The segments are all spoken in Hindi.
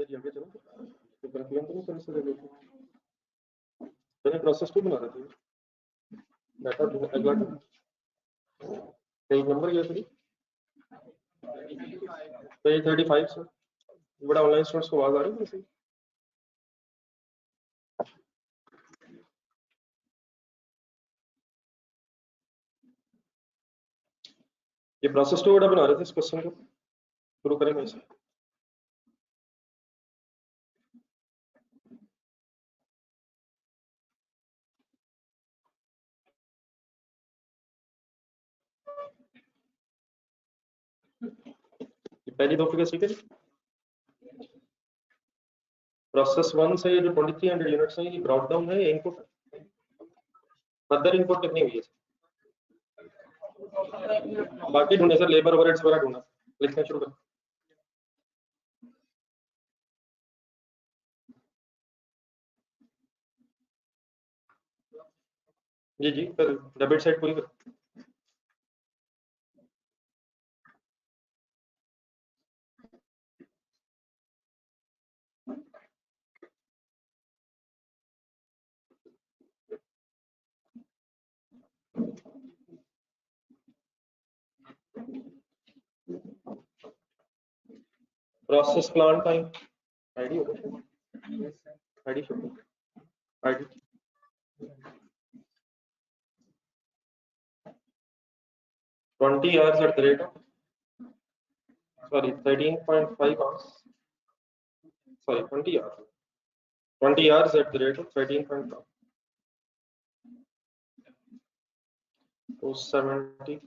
जी आगे चलो तो कंक्लूजन तो नहीं कर सकते मैंने प्रोसेस 2 बना रहे थे डाटा अगला पेज नंबर क्या है पेज 35 सर बड़ा ऑनलाइन स्टूडेंट्स को आवाज आ रही है ये प्रोसेस 2 बड़ा बना रहे थे इस क्वेश्चन को शुरू करेंगे इसे पहली दो फिगर्स ठीक है प्रोसेस 1 से ये जो 2300 यूनिट्स हैं ये ब्रॉट डाउन है इनपुट फर्दर इनपुट कितनी हुई है बाकी ढूंढे सर लेबर ओवरहेड्स वगैरह ढूंढना लिखना शुरू कर जी जी कर डेबिट साइड पूरी कर प्रोसेस प्लांट टाइम आईडी होगा आईडी शुरू ID 20 hours at the rate of sorry 13.5 hours sorry 20 hours 20 hours at the rate of 13.5 270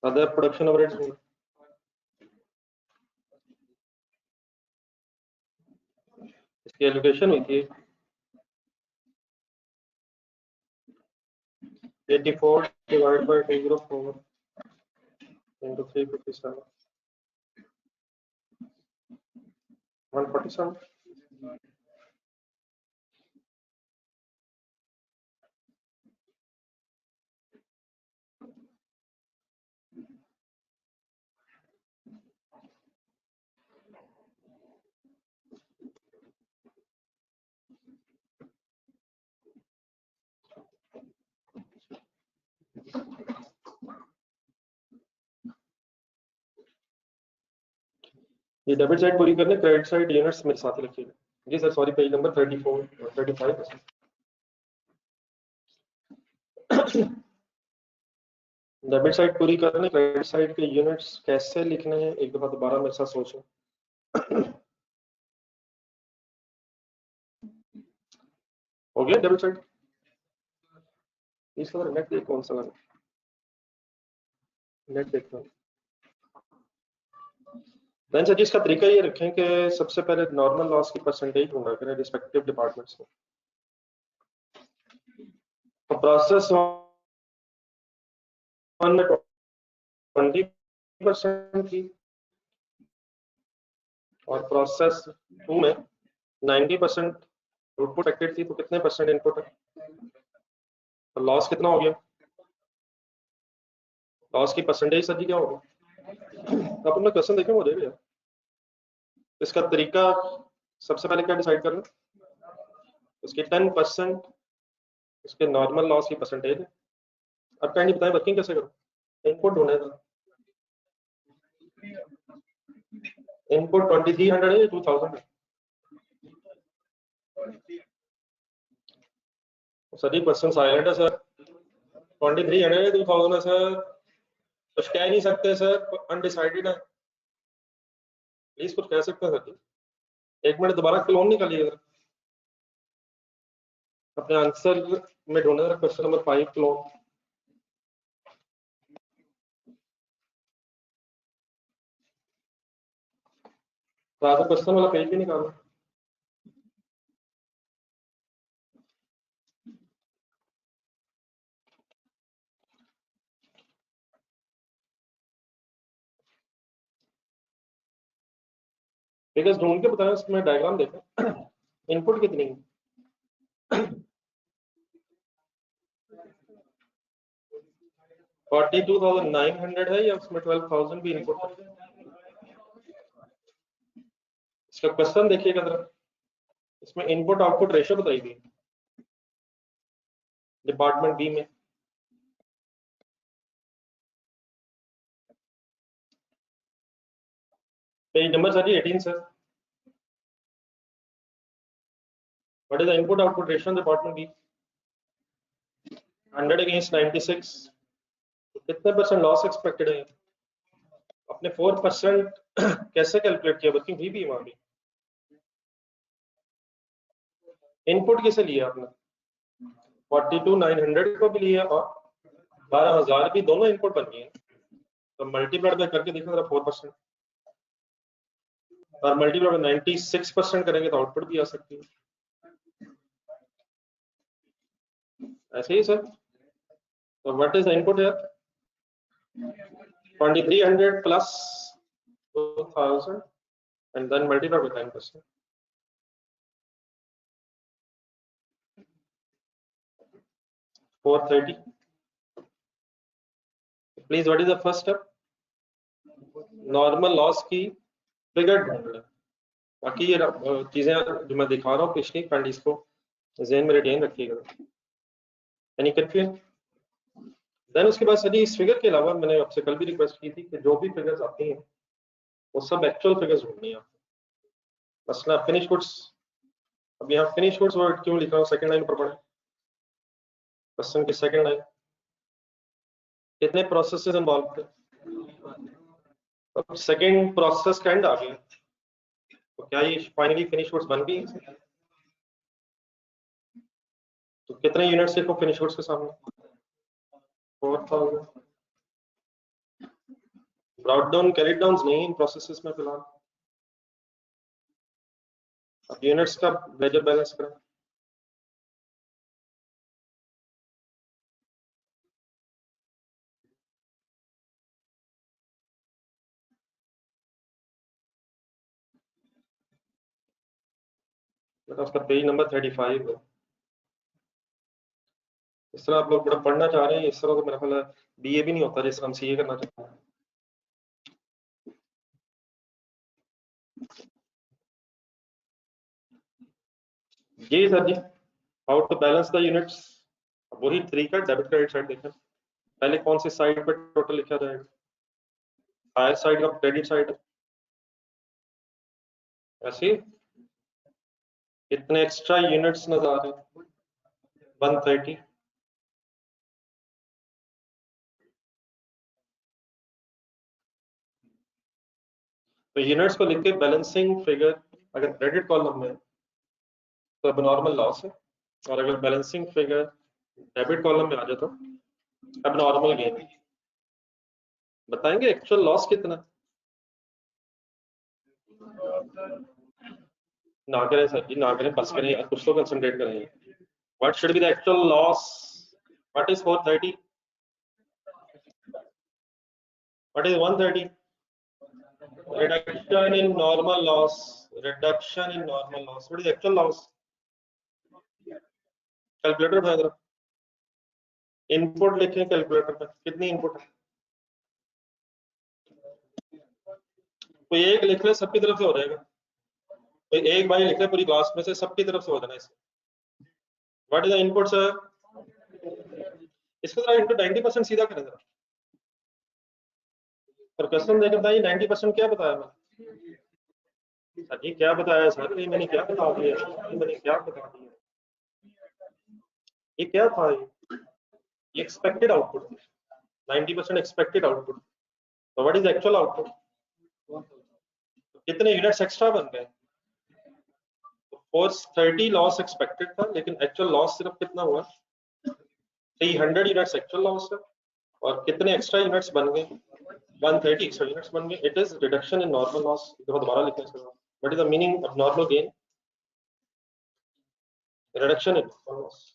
other production overheads इसकी एलोकेशन हुई थी 84 divided by 204 into 357 147 ये डेबिट साइड पूरी करने क्रेडिट साइड यूनिट्स मेरे साथ ही रखिएगा जी सर सॉरी पेज नंबर 34 और 35 डेबिट साइड पूरी करने क्रेडिट साइड के यूनिट्स कैसे लिखने हैं एक दफा दोबारा मेरे साथ सोचो हो गया डेबिट साइड इसका नेट देख कौन सा वाला नेट देखना देन सर इसका तरीका ये रखें कि सबसे पहले नॉर्मल लॉस की परसेंटेज ढूंढा करें रिस्पेक्टिव डिपार्टमेंट्स में तो प्रोसेस 1 में 20% थी और प्रोसेस 2 में 90% आउटपुट एक्टेड थी तो कितने परसेंट इनपुट है तो लॉस कितना हो गया लॉस की परसेंटेज सर जी क्या होगा आप अपना क्वेश्चन देखें वो दे भैया इसका तरीका सबसे पहले क्या डिसाइड करना उसके 10% इसके नॉर्मल लॉस की परसेंटेज है अब क्या नहीं बताएं वर्किंग कैसे करो इनपुट ढूंढे था इनपुट 2300 है 2000 है सर क्वेश्चन साइलेंट है सर 2300 है 2000 है सर कुछ कह नहीं सकते सर अनडिसाइडेड है प्लीज कुछ कह सकते हैं सर जी एक मिनट दोबारा क्लोन निकालिएगा अपने आंसर में ढूंढे क्वेश्चन नंबर 5 क्लोन तो आप क्वेश्चन वाला पेज भी निकालो फिगर्स ढूंढ के बताएं उसमें डायग्राम देखें इनपुट कितनी है 42,900 है या उसमें 12,000 भी इनपुट है? इसका क्वेश्चन देखिएगा जरा, इसमें इनपुट आउटपुट रेशियो बताई गई डिपार्टमेंट बी में। Page number sir ji 18 sir. What is the input output ratio in department B? 100 against 96, तो कितने परसेंट लॉस एक्सपेक्टेड है? अपने 4% कैसे कैलकुलेट किया बच्चों? भी वहां भी इनपुट किसे लिया आपने? 42,900 को भी लिया और 12,000 भी, दोनों इनपुट बन गए। तो मल्टीप्लाइड बाय करके देखो जरा 4% और मल्टीप्लाइड बाय 96% करेंगे तो आउटपुट भी आ सकती है। ऐसे ही सर। तो what is the input here? 2,300 plus 2,000 and then multiply with 10%. 430. Please, what is the first step? Normal loss की फिगर ढूंढ लें। बाकी ये चीजें जो मैं दिखा रहा हूँ पिछली खंड, इसको ज़हन में रिटेन रखिएगा। Any confusion? देन उसके बाद सर इस फिगर के अलावा मैंने आपसे कल भी रिक्वेस्ट की थी कि जो भी फिगर्स आती हैं वो सब एक्चुअल फिगर्स ढूंढनी है आपको। मसला फिनिश गुड्स, अब यहाँ फिनिश गुड्स वर्ड क्यों लिखा हूँ? सेकंड लाइन पर पढ़े क्वेश्चन की सेकंड लाइन, कितने प्रोसेसेस इन्वॉल्व थे? अब सेकंड प्रोसेस का एंड आ गया, तो क्या ये फाइनली फिनिश गुड्स बन गई? तो कितने यूनिट्स लिखो फिनिश गुड्स के सामने? 4,000। ब्रॉट डाउन कैरिड डाउन नहीं इन प्रोसेसेस में फिलहाल। अब यूनिट्स का मेजर बैलेंस करें। बेटा उसका पेज नंबर 35 है। इस तरह आप लोग बड़ा पढ़ना चाह रहे हैं, इस तरह तो मेरा ख्याल है बीए भी नहीं होता जिस तरह हम सीए करना चाहते हैं। जी सर जी, how to balance the units. वही तरीका, डेबिट क्रेडिट साइड देखें। पहले कौन सी साइड पर टोटल लिखा जाएगा? हायर साइड का क्रेडिट साइड। ऐसे कितने एक्स्ट्रा यूनिट्स नजर आ रहे हैं? 130। तो यूनिट्स को लिख के बैलेंसिंग फिगर अगर क्रेडिट कॉलम में तो अब नॉर्मल लॉस है, और अगर बैलेंसिंग फिगर डेबिट कॉलम में आ जाए तो अब नॉर्मल गेन है। बताएंगे एक्चुअल लॉस कितना? ना करें सर जी, ना करें, बस करें यार, कुछ तो कंसंट्रेट करें। What should be the actual loss? What is 430? What is 130? Reduction in normal loss. Reduction in normal loss. What is actual loss? Calculator उठाया जरा, इनपुट लिखें कैलकुलेटर पे, कितनी इनपुट है? कोई एक लिख ले, सबकी तरफ से हो जाएगा। कोई एक भाई लिख ले पूरी क्लास में से, सबकी तरफ से हो जाना इससे। What is the input sir? इसको जरा इनटू 90% सीधा करें जरा। पर क्वेश्चन देखकर बताइए 90% क्या बताया मैंने? सर जी क्या बताया सर? ये मैंने क्या बता दिया? मैंने क्या बता दिया? ये क्या था? ये एक्सपेक्टेड आउटपुट, 90% एक्सपेक्टेड आउटपुट। तो व्हाट इज एक्चुअल आउटपुट? कितने यूनिट्स एक्स्ट्रा बन गए? 430 लॉस एक्सपेक्टेड था, लेकिन एक्चुअल लॉस सिर्फ कितना हुआ? 300 यूनिट्स एक्चुअल लॉस है। और कितने एक्स्ट्रा यूनिट्स बन गए? 130 एक्स्ट्रा यूनिट्स बन गए। It is reduction in normal loss. दोबारा लिखने से what is the meaning of normal gain? Reduction in normal loss.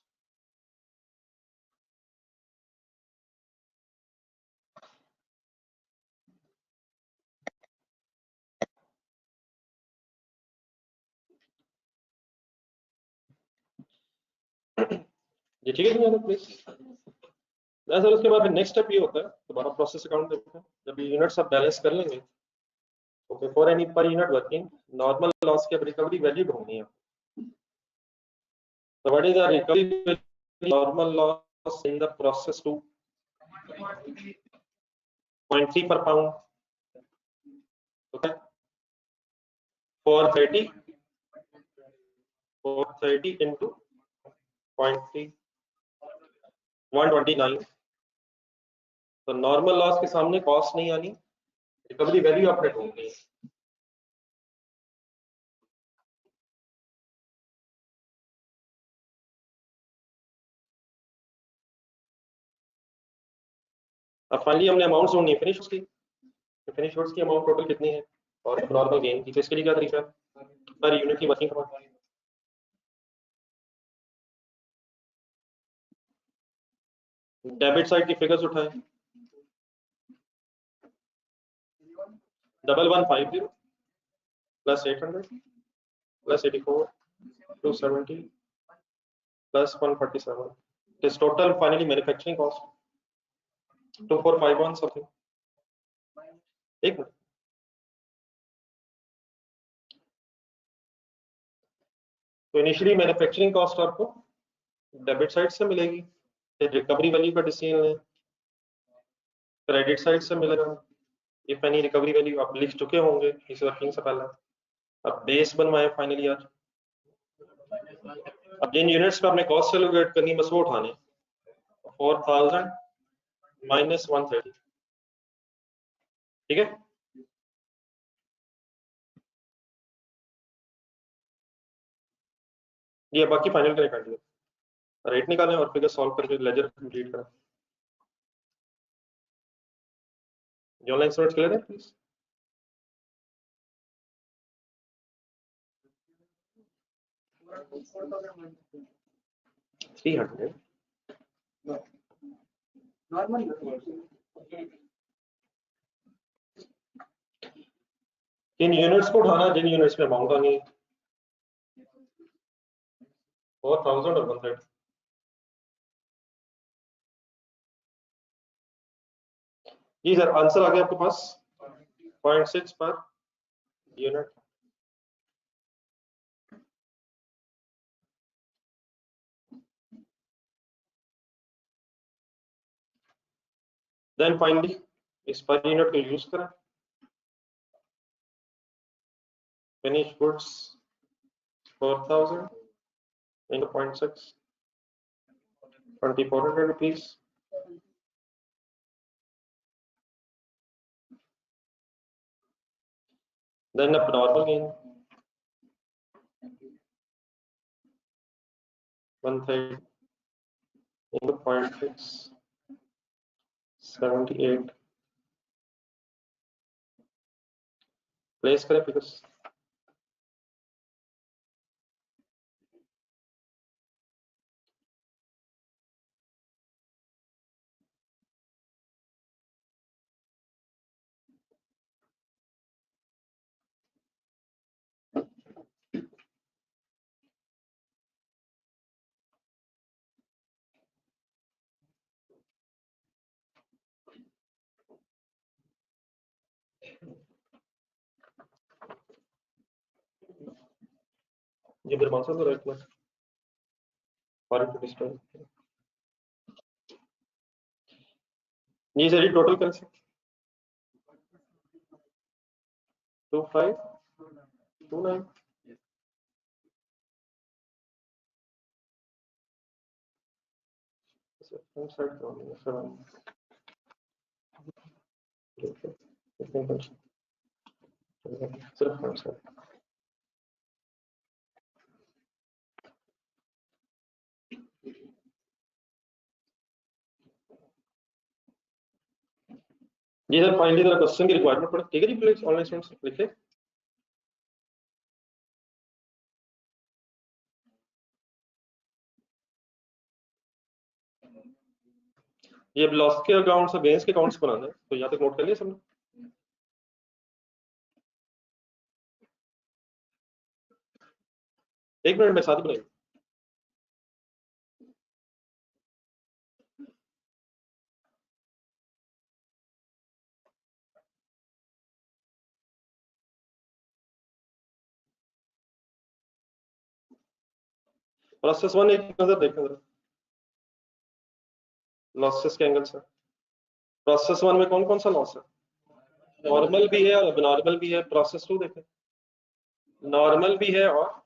ये ठीक है प्लीज? सर उसके बाद फिर नेक्स्ट स्टेप ये होता है, दोबारा प्रोसेस अकाउंट देखते हैं। जब ये यूनिट्स आप बैलेंस कर लेंगे तो before any per unit working normal loss की रिकवरी वैल्यू ढूंढनी है। So what is the recovery value normal loss in the process to 0.3 per pound? Okay. 430 into 0.3 129। तो नॉर्मल लॉस के सामने कॉस्ट नहीं आनी, रिकवरी वैल्यू आपने ढूंढनी है। अब फाइनली हमने अमाउंट ढूंढनी है फिनिश की। फिनिश गुड्स की अमाउंट टोटल कितनी है और नॉर्मल गेन की। तो इसके लिए क्या तरीका है, पर यूनिट की वर्किंग करना। डेबिट साइड की फिगर्स उठाएं, 1150 plus 800 plus 84 270 plus 147 is total finally manufacturing cost 2451 something. एक मिनट, तो इनिशियली मैन्युफैक्चरिंग कॉस्ट आपको डेबिट साइड से मिलेगी, फिर रिकवरी वैल्यू का डिसीजन लें, क्रेडिट साइड से मिलेगा। इफ एनी रिकवरी वैल्यू आप लिख चुके होंगे इस वर्किंग से पहले। अब बेस बनवाए फाइनली आज। अब जिन यूनिट्स पे आपने कॉस्ट एलोकेट करनी बस वो उठाने, 4000 माइनस 130। ठीक है, ये बाकी फाइनल करें कर दिया। रेट निकालें और फिगर सॉल्व करके लेजर कंप्लीट करें। जो ऑनलाइन स्टूडेंट्स क्लियर है please. Three hundred in units को उठाना जिन यूनिट्स में अमाउंट आनी 4000 और 130। जी सर, आंसर आ गया आपके पास 0.6 पर यूनिट। देन फाइनली इस पर यूनिट को यूज करें। Finish goods 4000 into 0.6 2400 rupees। Then abnormal gain 130 into 0.6 78। Place करें फिगर्स। ये मेरे आंसर तो राइट में फॉरेन टू डिस्प्ले। ये सर टोटल कर सकते 2529। साइड सिर्फ जी सर फाइनली जरा क्वेश्चन की रिक्वायरमेंट पड़े। ठीक है जी, प्लीज ऑनलाइन स्टूडेंट्स लिखे। ये लॉस के अकाउंट्स और गेन्स के अकाउंट्स बनाना है, तो यहाँ तक नोट कर लिया सबने। एक मिनट में साथ बनाइए। प्रोसेस वन एक नजर देखें जरा लॉसेस के एंगल से। प्रोसेस वन में कौन कौन सा लॉस है? नॉर्मल भी है और abnormal भी है। प्रोसेस टू देखें, नॉर्मल भी है और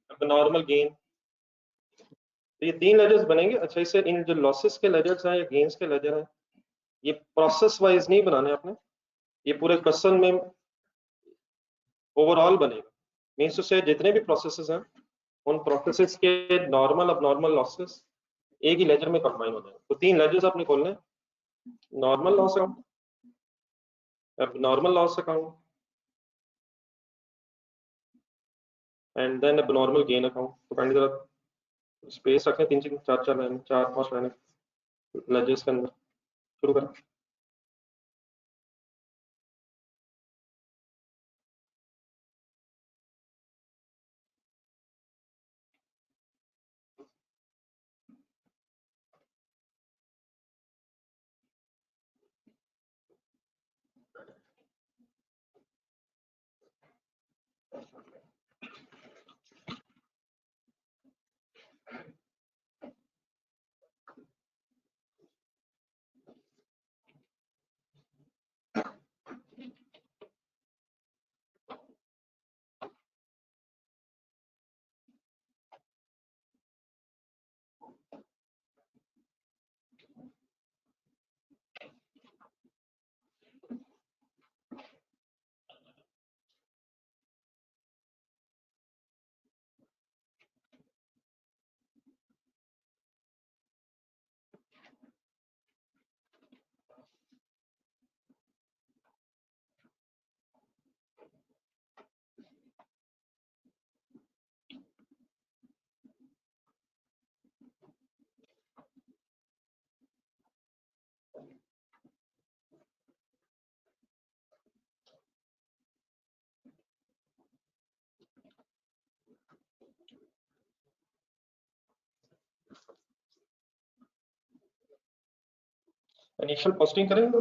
abnormal गेन। तो ये तीन लेजर्स बनेंगे। अच्छा, इसे इन जो लॉसेस के लेजर्स हैं या गेन्स के लेजर हैं, ये प्रोसेस वाइज नहीं बनाने आपने, ये पूरे क्वेश्चन में ओवरऑल बनेगा। मीन्स टू से जितने भी प्रोसेसेस हैं उन प्रोसेसेस के नॉर्मल abnormal लॉसेस एक ही लेजर में कंबाइन हो जाएंगे। तो तीन लेजर्स आपने खोलने हैं, normal loss account, abnormal loss account and then abnormal gain account. तो काइंडली जरा स्पेस रखें, तीन तीन चार चार लाइन, चार पांच लाइन लेजर्स के अंदर। शुरू करें। इनिशियल पोस्टिंग करेंगे,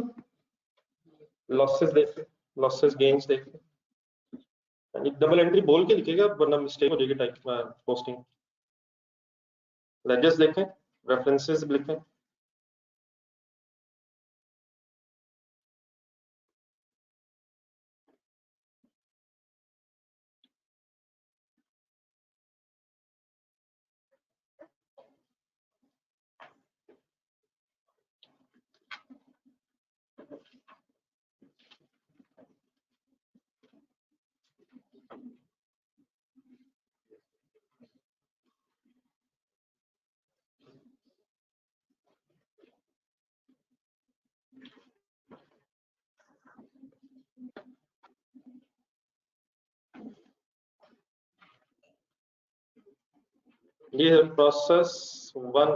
लॉसेस देख के, लॉसेस गेन्स देख के डबल एंट्री बोल के लिखेगा वरना मिस्टेक हो जाएगी टाइप पोस्टिंग। लेजर्स देखें, रेफरेंसेस लिखें। ये है process one,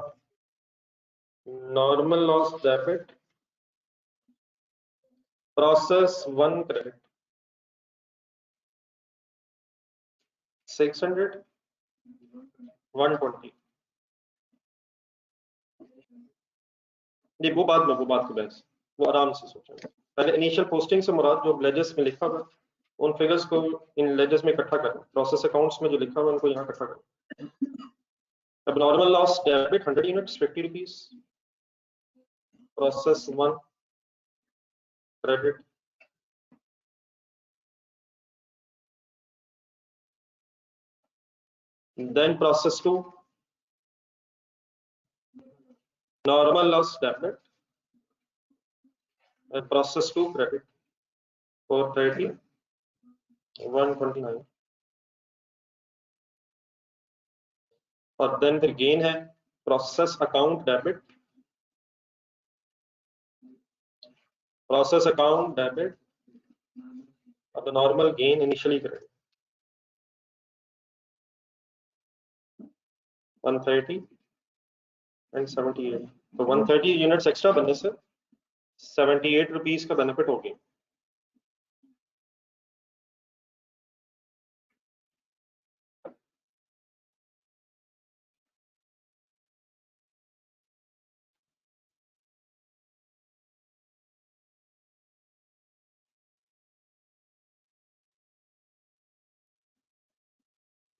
normal loss debit, process one credit 600 120। नहीं वो बात की बहस, वो आराम से सोचेंगे। पहले इनिशियल पोस्टिंग से मुराद जो लेजर्स में लिखा हुआ उन फिगर्स को इन लेजर्स में इकट्ठा करना, प्रोसेस अकाउंट्स में जो लिखा हुआ उनको यहाँ इकट्ठा करना। अब normal loss debit 100 units 50 rupees, process one credit then process 2 normal loss debit and process 2 credit 430 129 और then फिर गेन है process account debit, process account debit अब normal gain initially credit 130 and 78। तो 130 यूनिट्स एक्स्ट्रा बनने से 78 रुपीज का बेनिफिट हो गया।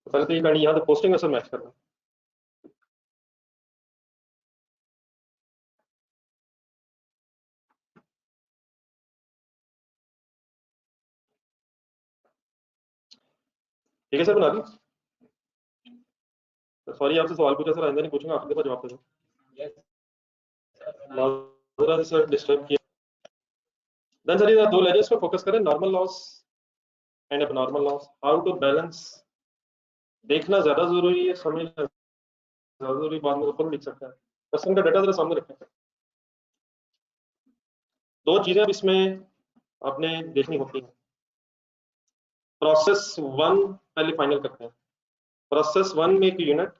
तो पहले तो ये करनी, यहाँ तो पोस्टिंग में सब मैच करना। ठीक है सर, बना दी। सॉरी आपसे सवाल पूछा सर, आइंदा नहीं पूछूंगा, आपके पास जवाब दे दो। माजरा सर डिस्टर्ब किया। देन सर ये दो लेजर्स पे फोकस करें, normal loss and abnormal loss, how to balance. देखना ज्यादा जरूरी है, समझना ज्यादा जरूरी, बाद में ऊपर लिख सकता है। क्वेश्चन का डाटा जरा सामने रखें। दो चीजें अब इसमें आपने देखनी होती है। प्रोसेस वन पहले फाइनल करते हैं। प्रोसेस वन में एक यूनिट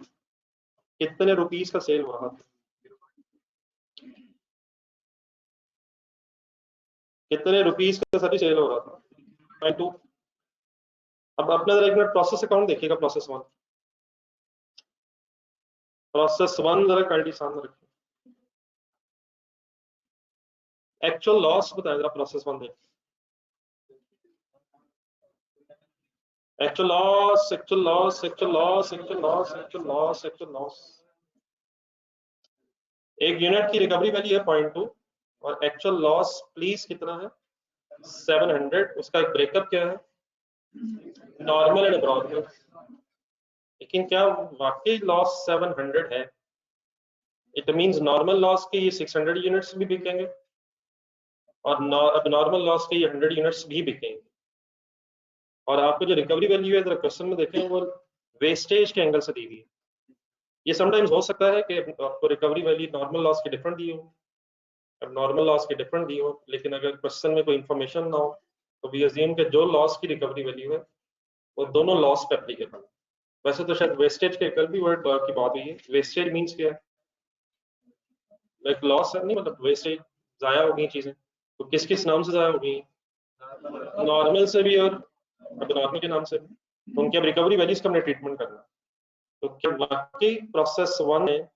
कितने रुपीस का सेल हो रहा था, कितने रुपीस का सभी सेल हो रहा था, पॉइंट टू। अब अपना जरा एक मिनट प्रोसेस अकाउंट देखिएगा, प्रोसेस वन, प्रोसेस वन जरा क्वालिटी सामने रखिए। एक्चुअल लॉस बताएं जरा, प्रोसेस वन देख। Actual loss, actual loss, actual loss, actual loss, actual loss, actual loss. एक यूनिट की रिकवरी वैल्यू है 0.2 और एक्चुअल लॉस प्लीज कितना है 700। उसका एक ब्रेकअप क्या है, नॉर्मल एंड एब्नॉर्मल। लेकिन क्या वाकई लॉस 700 है? इट मींस नॉर्मल लॉस के ये 600 यूनिट्स भी बिकेंगे और एब्नॉर्मल लॉस के ये 100 यूनिट्स भी बिकेंगे। और आपको जो रिकवरी वैल्यू है जरा क्वेश्चन में देखें, वो वेस्टेज के एंगल से दी हुई है। ये समटाइम्स हो सकता है कि आपको रिकवरी वैल्यू नॉर्मल लॉस की डिफरेंट दी हो, अब नॉर्मल लॉस की डिफरेंट दी हो, लेकिन अगर क्वेश्चन में कोई इंफॉर्मेशन ना हो तो वी अज्यूम के जो लॉस की रिकवरी वैल्यू है वो दोनों लॉस पे एप्लीकेबल है। वैसे तो शायद वेस्टेज के कल भी वर्ड की बात हुई है। वेस्टेज मींस क्या है, लाइक लॉस है नहीं, मतलब वेस्टेज, जाया हो गई चीजें। तो किस किस नाम से जाया हो गई, नॉर्मल से भी और एब्नॉर्मल के नाम से भी। तो उनकी अब रिकवरी वैल्यूज का हमने ट्रीटमेंट करना। तो क्या वाकई प्रोसेस वन में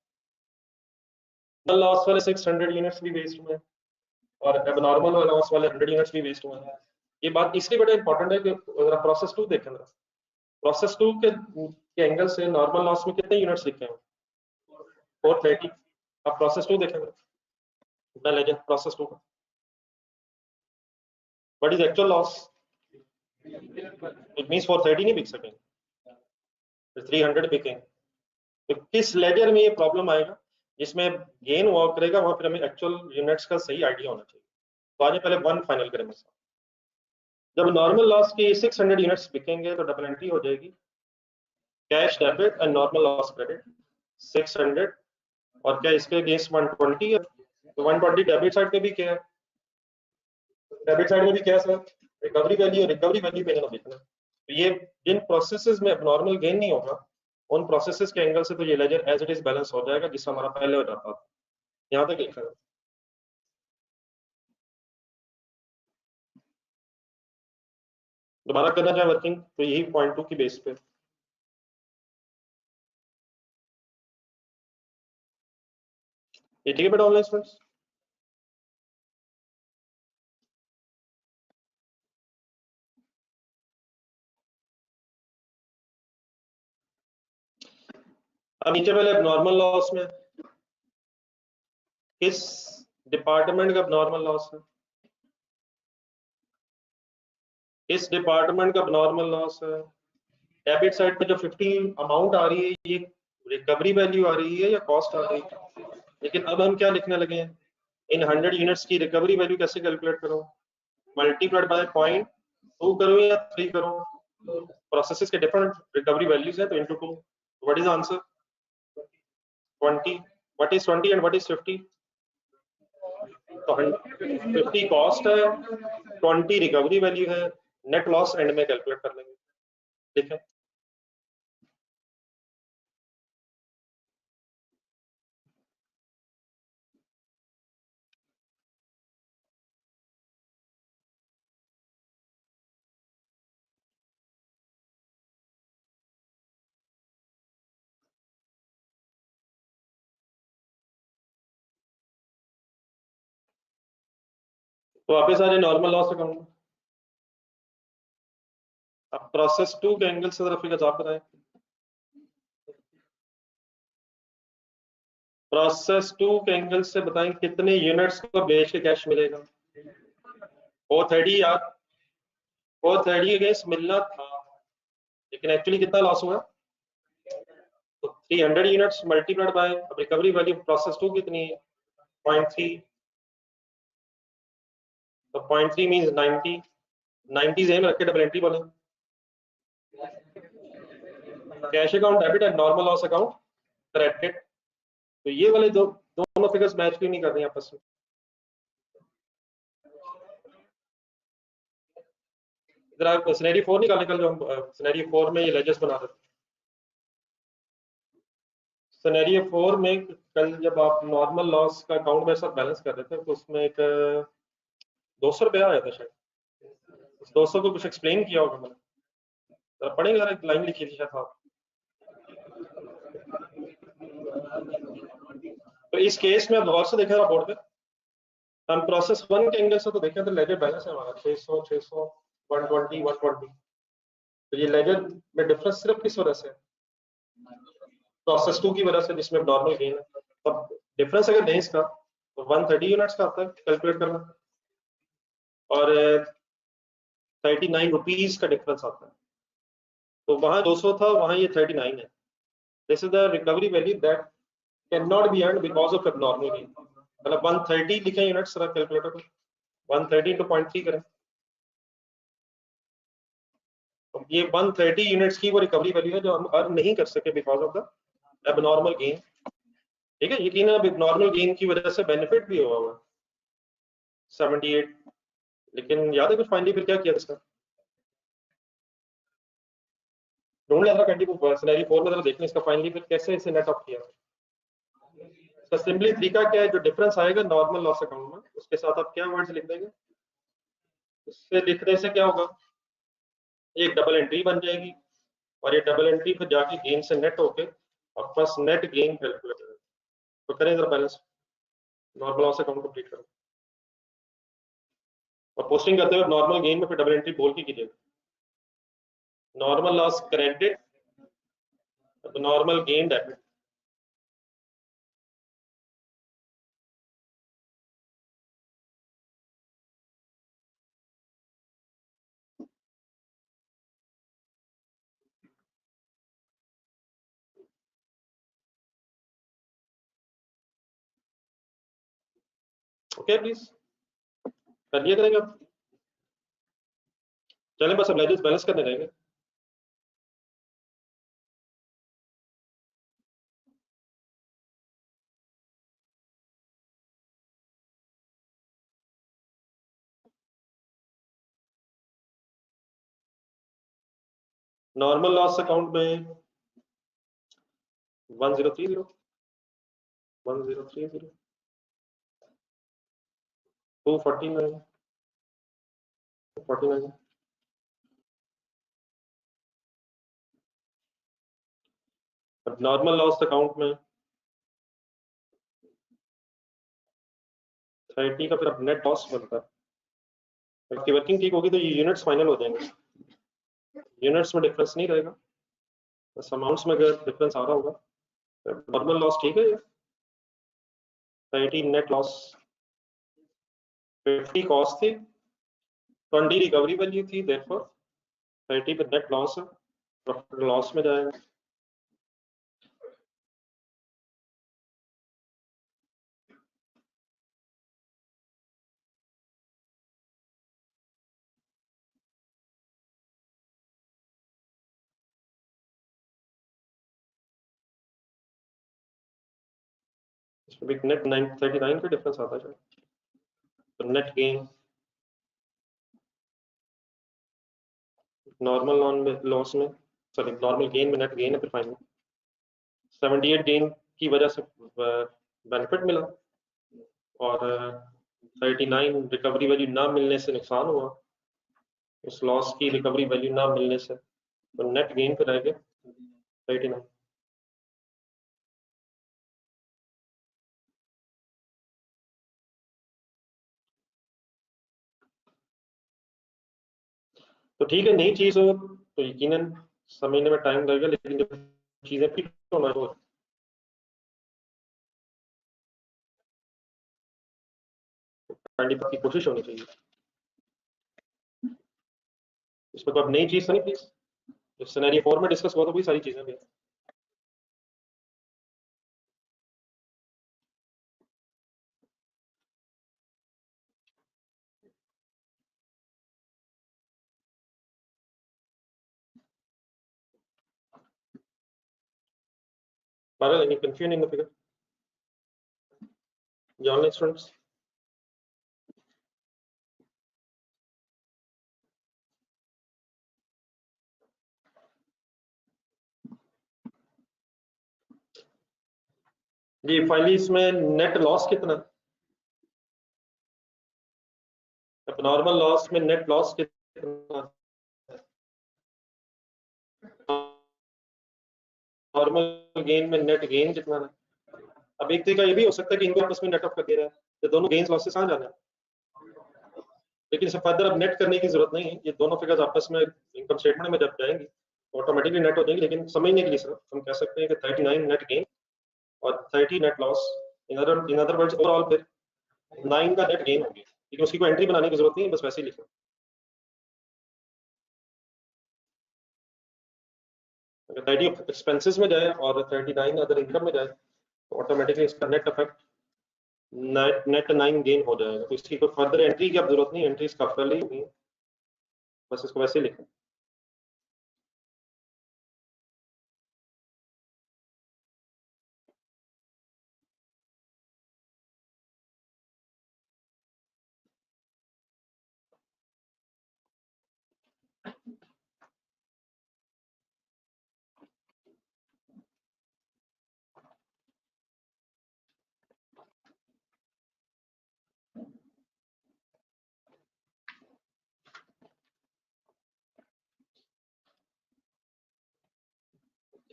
लॉस वाले 600 यूनिट्स भी वेस्ट हुए और एबनॉर्मल लॉस वाले 100 यूनिट्स भी वेस्ट हुए हैं? ये बात इसलिए बड़ा इंपॉर्टेंट है कि अगर प्रोसेस टू देखें, प्रोसेस टू के एंगल से नॉर्मल लॉस में कितने यूनिट्स लिखे हैं, 430। अब प्रोसेस टू देखेंगे, कितना ले जाए प्रोसेस टू का, what is actual loss, it means 430 नहीं बिक सकेंगे, 300 बिकेंगे। तो किस लेजर में ये प्रॉब्लम आएगा जिसमें गेन हुआ करेगा, वहां पर हमें एक्चुअल यूनिट्स का सही आइडिया होना चाहिए। तो आज पहले वन फाइनल करेंगे। जब नॉर्मल लॉस के 600 यूनिट्स बिकेंगे तो डबल एंट्री हो जाएगी, cash debit and normal loss credit 600। और क्या इसके अगेंस्ट 120 है, तो 120 डेबिट साइड पे भी क्या है, डेबिट साइड में भी क्या है sir, recovery value, recovery value पे ना देखना। तो ये जिन प्रोसेसेस में नॉर्मल गेन नहीं होगा उन प्रोसेसेस के एंगल से तो ये ledger as it is balance हो जाएगा, जिससे हमारा पहले हो जाता था। यहाँ तक लिखा है। दोबारा करना चाहे वर्किंग तो यही 0.2 की बेस पे। ये ठीक है बेटा ऑनलाइन स्टूडेंट्स? अब नीचे पहले नॉर्मल लॉस में किस डिपार्टमेंट का नॉर्मल लॉस है, इस डिपार्टमेंट का नॉर्मल लॉस है। डेबिट साइड पे जो 50 अमाउंट आ रही है, ये रिकवरी वैल्यू आ रही है या कॉस्ट आ रही है? लेकिन अब हम क्या लिखने लगे हैं, इन 100 यूनिट्स की रिकवरी वैल्यू कैसे कैलकुलेट करो, मल्टीप्लाइड बाय 0.2 करो या 3 करो? प्रोसेसेस के डिफरेंट रिकवरी वैल्यूज है तो into 2। What is answer, 20। What is 20 and what is 50? तो 50 कॉस्ट है, 20 रिकवरी वैल्यू है, नेट लॉस एंड में कैलकुलेट कर लेंगे। ठीक है, तो वापस आ जाए नॉर्मल लॉस अकाउंट। अब प्रोसेस टू के एंगल से जरा फिगर आप बताएं। प्रोसेस 2 के एंगल से बताएं कितने यूनिट्स को बेच के कैश मिलेगा। 430 यार, 430 अगेंस्ट मिलना था, लेकिन एक्चुअली कितना लॉस हुआ? तो 300 units multiplied by recovery value process 2 कितनी है? 0.3, तो 0.3 मींस 90, 90 जेन रख के डबल एंट्री बोले। Cash account debit and normal loss account credit. तो ये वाले दोनों फिगर्स मैच क्यों नहीं कर रही आपस में? इधर आप सिनेरियो 4 निकालने, कल जो हम सिनेरियो 4 में ये लेजेस बना रहे थे, सिनेरियो 4 में कल जब आप नॉर्मल लॉस का अकाउंट मेरे साथ बैलेंस कर रहे थे तो उसमें एक 200 रुपया आया था शायद। उस 200 को कुछ एक्सप्लेन किया होगा मैंने, जरा पढ़ेंगे, जरा एक लाइन लिखी थी शायद आप। तो इस केस में आप गौर से देखें बोर्ड पे, हम प्रोसेस 1 के एंगल से तो देखें तो लेजर बैलेंस है हमारा 600 600 120 120। तो ये लेजर में डिफरेंस सिर्फ किस वजह से है? प्रोसेस 2 की वजह से, जिसमें नॉर्मल गेन है। तब डिफरेंस अगर नहीं इसका तो 130 यूनिट्स का आता है कैलकुलेट करना, और 39 रुपीज का डिफरेंस आता है। तो वहां 200 था, वहां ये 39 है। This is the recovery value that can not be earned because of abnormal gain. मतलब 130 लिखे यूनिट्स जरा कैलकुलेटर पर, 130 into 0.3 करें, तो ये 130 यूनिट्स की वो रिकवरी वैल्यू है जो हम अर्न नहीं कर सके because of the abnormal gain. ठीक है, यकीन अब नॉर्मल गेन की वजह से बेनिफिट भी हुआ हुआ 78। लेकिन याद है कुछ फाइनली फिर क्या किया इसका? ढूंढ लिया था कैंडी को सिनेरियो 4 में, जरा देखने इसका फाइनली फिर कैसे इसे नेट ऑफ किया। इसका सिंपली तरीका क्या है, जो डिफरेंस आएगा नॉर्मल लॉस अकाउंट में उसके साथ आप क्या वर्ड्स लिख देंगे, उससे लिखने से क्या होगा, एक डबल एंट्री बन जाएगी, और ये डबल एंट्री फिर जाके गेन से नेट होके आप बस नेट गेन कैलकुलेट करें। तो करें जरा balance, normal loss account complete करें, और पोस्टिंग करते हुए नॉर्मल गेन में फिर डबल एंट्री बोल के कीजिएगा, normal loss credit normal gain debit. Okay please कर लिया करेंगे अब। चलें बस अब लेजेस बैलेंस करने रहेंगे। नॉर्मल लॉस अकाउंट में 1030 1030 249 249। नॉर्मल लॉस अकाउंट में 30 का फिर अब नेट लॉस बनता है। आपकी वर्किंग ठीक होगी तो ये यूनिट्स फाइनल हो जाएंगे, यूनिट्स में डिफरेंस नहीं रहेगा, बस अमाउंट्स में अगर डिफरेंस आ रहा होगा। नॉर्मल लॉस ठीक है, 30 नेट लॉस, 50 कॉस्ट थी, 20 रिकवरी वैल्यू थी, देयरफॉर 30 पे नेट लॉस है, प्रॉफिट लॉस में जाएगा। इसमें भी नेट 39 का डिफरेंस आता है, तो नेट गेन नॉर्मल लॉस में, सॉरी नॉर्मल गेन में नेट गेन है, फिर फाइनल 78 गेन की वजह से बेनिफिट मिला, और 39 रिकवरी वैल्यू ना मिलने से नुकसान हुआ, उस लॉस की रिकवरी वैल्यू ना मिलने से, तो नेट गेन पे रह गए 39। तो ठीक है, नई चीज हो तो यकीनन समझने में टाइम लगेगा, लेकिन जब चीजें फिट होना हो काइंडली आपकी कोशिश होनी चाहिए। इसमें कोई अब नई चीज तो नहीं प्लीज, जो सिनेरियो 4 में डिस्कस हुआ था वही सारी चीजें भी हैं। Parallel, any confusion in the figure? The online students? जी फाइनली इसमें नेट लॉस कितना, नॉर्मल लॉस में नेट लॉस कितना, नॉर्मल गेन में नेट गेन कितना है। अब एक तरीका ये भी हो सकता है कि इनको आपस में नेट ऑफ कर दे रहा है, तो दोनों गेन्स लॉसेस आ जाना है, लेकिन इसे फर्दर अब नेट करने की जरूरत नहीं है, ये दोनों फिगर्स आपस में इनकम स्टेटमेंट में जब जाएंगी ऑटोमेटिकली नेट हो जाएंगी। लेकिन समझने के लिए सिर्फ हम कह सकते हैं कि 39 नेट गेन और 30 net loss, in other words overall फिर 9 का नेट गेन होगी, लेकिन उसकी कोई एंट्री बनाने की जरूरत नहीं है, बस वैसे ही लिखो। अगर 30 एक्सपेंसेस में जाए और 39 अदर इनकम में जाए तो ऑटोमेटिकली इसका नेट इफेक्ट नेट 9 गेन हो जाएगा। तो इसकी कोई फर्दर एंट्री की अब जरूरत नहीं, एंट्री इसका पहले ही हुई है, बस इसको वैसे ही लिखें।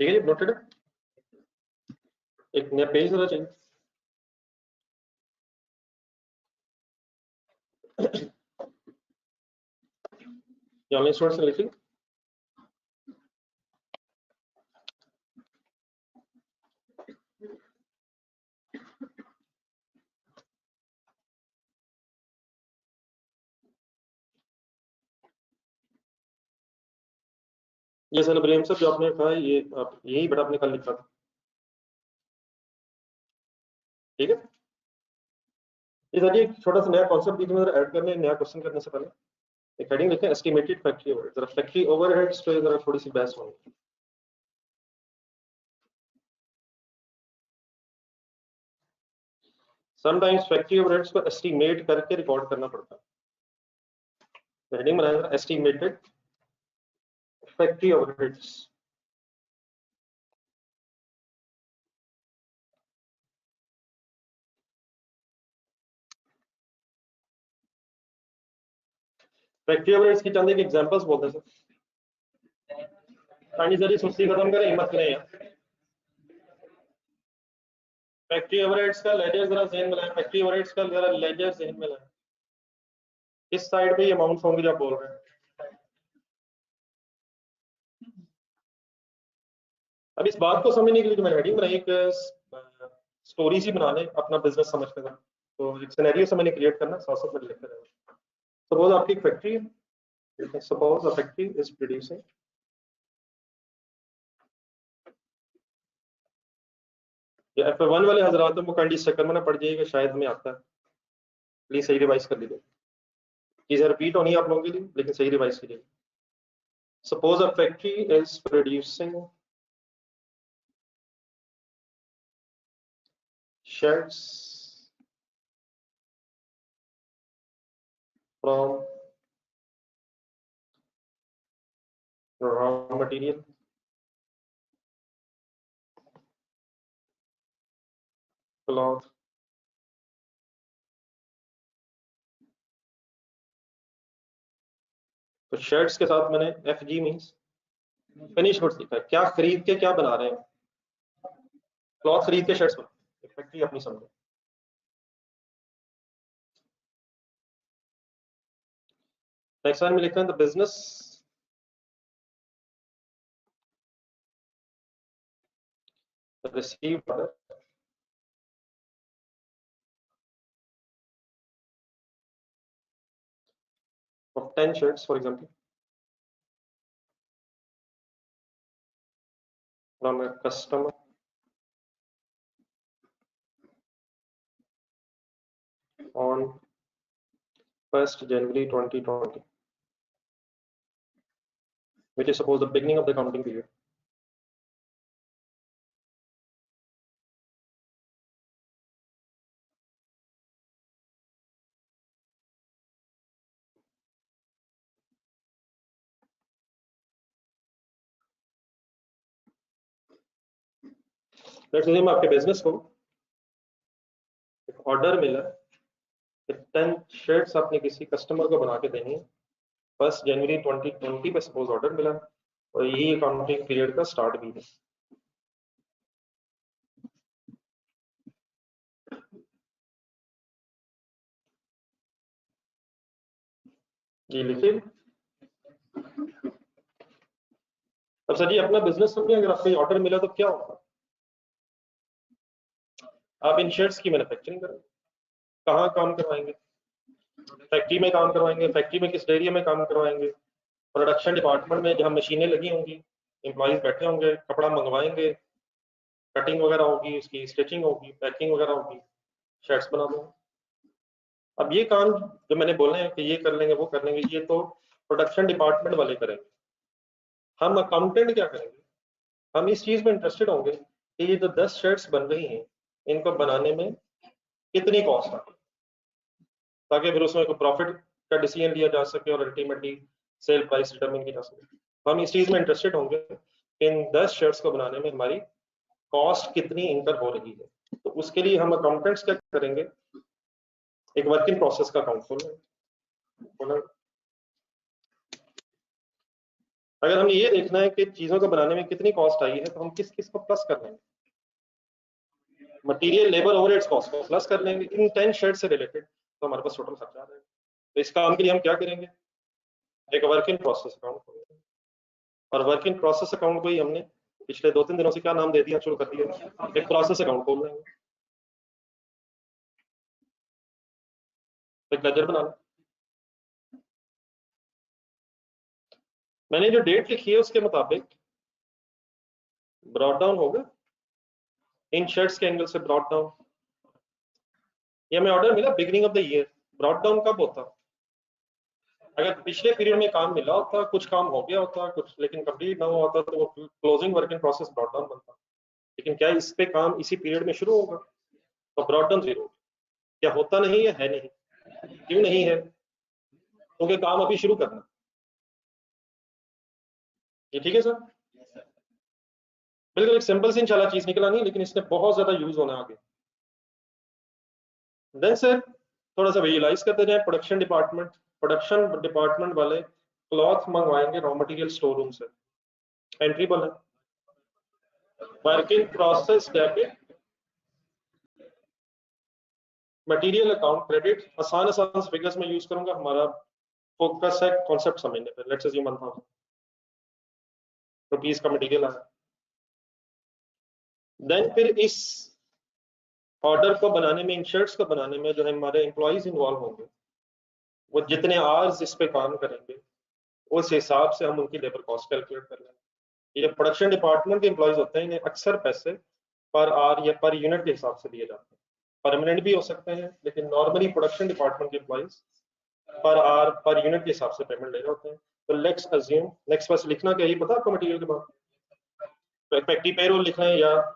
ठीक है जी, नोटेड है। एक नया पेज होना चाहिए। ऑनलाइन स्टूडेंट्स ने लिखी। ये सर प्रेम सर जो आपने कहा ये आप यही बड़ा आपने कल लिखा था, ठीक है। ये सर एक छोटा सा नया कॉन्सेप्ट बीच में ऐड करने, नया क्वेश्चन करने से पहले एक हेडिंग लिखें एस्टिमेटेड फैक्ट्री ओवरहेड। जरा फैक्ट्री ओवरहेड्स पे जरा थोड़ी सी बहस होगी। समटाइम्स फैक्ट्री ओवरहेड्स को एस्टिमेट करके रिकॉर्ड करना पड़ता है। हेडिंग बनाया estimated factory overheads. Factory overheads की चंद एक एग्जांपल्स बोलते हैं सर। पानी जरी सुस्ती खत्म करें, हिम्मत करें यार। फैक्ट्री ओवरहेड्स का लेजर जरा ज़हन में लाएं, फैक्ट्री ओवरहेड्स का जरा लेजर ज़हन में लाएं। इस साइड पे ये अमाउंट होंगे जो आप बोल रहे हैं। अब इस बात को समझने के लिए जो मैंने हेडिंग बनाई, एक स्टोरी सी बना लें अपना बिजनेस समझते हैं, तो एक सिनेरियो से मैंने क्रिएट करना, साथ साथ में लिखते रहेंगे। सपोज आपकी एक फैक्ट्री है, suppose a factory is producing, ये F1 वाले हजरात को काइंडली इस चक्कर में ना पड़ जाइएगा, शायद हमें आता है, प्लीज सही रिवाइज कर लीजिए। चीजें रिपीट होनी है आप लोगों के लिए, लेकिन सही रिवाइज कीजिए। Suppose a factory is producing shirts from raw material cloth तो शर्ट्स के साथ मैंने F G means finish goods लिखा है, क्या खरीद के क्या बना रहे हैं, क्लॉथ खरीद के शर्ट्स बना, फैक्ट्री अपनी समझो। नेक्स्ट लाइन में लिखते हैं the business received order 10 shirts for example from a customer on 1st January 2020, which is suppose the beginning of the accounting period. Let's say आपके बिजनेस को एक ऑर्डर मिला, 10 शर्ट्स आपने किसी कस्टमर को बना के देनी है 1 जनवरी 2020 पे सपोज ऑर्डर मिला और यही अकाउंटिंग पीरियड का स्टार्ट भी है। ये लिखिए। अब सर जी अपना बिजनेस समझे, अगर आपको ऑर्डर मिला तो क्या होगा? आप इन शर्ट्स की मैन्युफैक्चरिंग करें, कहाँ काम करवाएंगे? फैक्ट्री में काम करवाएंगे। फैक्ट्री में किस एरिया में काम करवाएंगे? प्रोडक्शन डिपार्टमेंट में जहाँ मशीनें लगी होंगी, एम्प्लॉइज बैठे होंगे, कपड़ा मंगवाएंगे, कटिंग वगैरह होगी, उसकी स्टिचिंग होगी, पैकिंग वगैरह होगी, शर्ट्स बना दो। अब ये काम जो मैंने बोले हैं कि ये कर लेंगे वो कर लेंगे, ये तो प्रोडक्शन डिपार्टमेंट वाले करेंगे। हम अकाउंटेंट क्या करेंगे? हम इस चीज में इंटरेस्टेड होंगे कि ये जो 10 शर्ट्स बन रही हैं इनको बनाने में कितनी कॉस्ट आती है, ताकि फिर उसमें कोई प्रॉफिट का डिसीजन लिया जा सके और अल्टीमेटली सेल प्राइस डिटरमिन की जा सके। तो हम इस चीज में इंटरेस्टेड होंगे इन 10 शर्ट्स को बनाने में हमारी कॉस्ट कितनी इंकर हो रही है। तो उसके लिए हम अकाउंटेंट्स क्या करेंगे, एक वर्क इन प्रोसेस का अकाउंट खोलेंगे। अगर हमें ये देखना है कि चीजों को बनाने में कितनी कॉस्ट आई है तो हम किस किस को प्लस कर लेंगे? मटेरियल, लेबर, ओवरहेड्स कॉस्ट को प्लस कर लेंगे इन 10 शर्ट से रिलेटेड, तो हमारे पास टोटल खर्चा आ जाएगा। तो इस काम के लिए हम क्या करेंगे, एक वर्क इन प्रोसेस अकाउंट खोलेंगे। और वर्क इन प्रोसेस अकाउंट को ही हमने पिछले 2-3 दिनों से क्या नाम दे दिया, शुरू कर दिया, एक प्रोसेस अकाउंट खोल लेंगे। एक लेजर बना लो। मैंने जो डेट लिखी है उसके मुताबिक ब्रॉड डाउन होगा इन शर्ट्स के एंगल से। ब्रॉड डाउन, ये हमें ऑर्डर मिला beginning of the year, brought down कब होता? अगर पिछले पीरियड में काम मिला होता, कुछ काम हो गया होता, कुछ लेकिन कंप्लीट ना हुआ होता, तो वो closing work in process brought down बनता। लेकिन क्या इस पे काम इसी पीरियड में शुरू होगा? तो ब्रॉड डाउन 0 क्या होता नहीं है नहीं? क्यों नहीं है? क्योंकि काम अभी शुरू करना। ये ठीक है सर? बिल्कुल एक सिंपल सी इंशाल्लाह चीज निकला नहीं, लेकिन इसने बहुत ज्यादा यूज होना आगे। देन सर थोड़ा सा विजुलाइज करते जाए। प्रोडक्शन डिपार्टमेंट वाले क्लॉथ मंगवाएंगे रॉ मटेरियल स्टोर रूम से। एंट्री बोला working process debit material account credit. आसान फिगर्स में यूज करूंगा, हमारा फोकस है कॉन्सेप्ट समझने पे। लेट्स अज्यूम 1000 रुपीस का मटेरियल आया। देन फिर इस ऑर्डर को बनाने में, इन शर्ट्स को बनाने में जो है हमारे एम्प्लॉइज इन्वॉल्व होंगे, वो जितने आवर्स इस पे काम करेंगे उस हिसाब से हम उनकी लेबर कॉस्ट कैलकुलेट कर लेंगे। ये प्रोडक्शन डिपार्टमेंट के एम्प्लॉइज होते हैं, इन्हें अक्सर पैसे पर आवर या पर यूनिट के हिसाब से दिए जाते हैं। परमानेंट भी हो सकते हैं, लेकिन नॉर्मली प्रोडक्शन डिपार्टमेंट के employees per hour per unit के हिसाब से पेमेंट ले रहे होते हैं। तो लेट्स अज्यूम, नेक्स्ट बस लिखना क्या, ये पता आपको मटेरियल के बाद फैक्ट्री पेरोल लिख रहे हैं या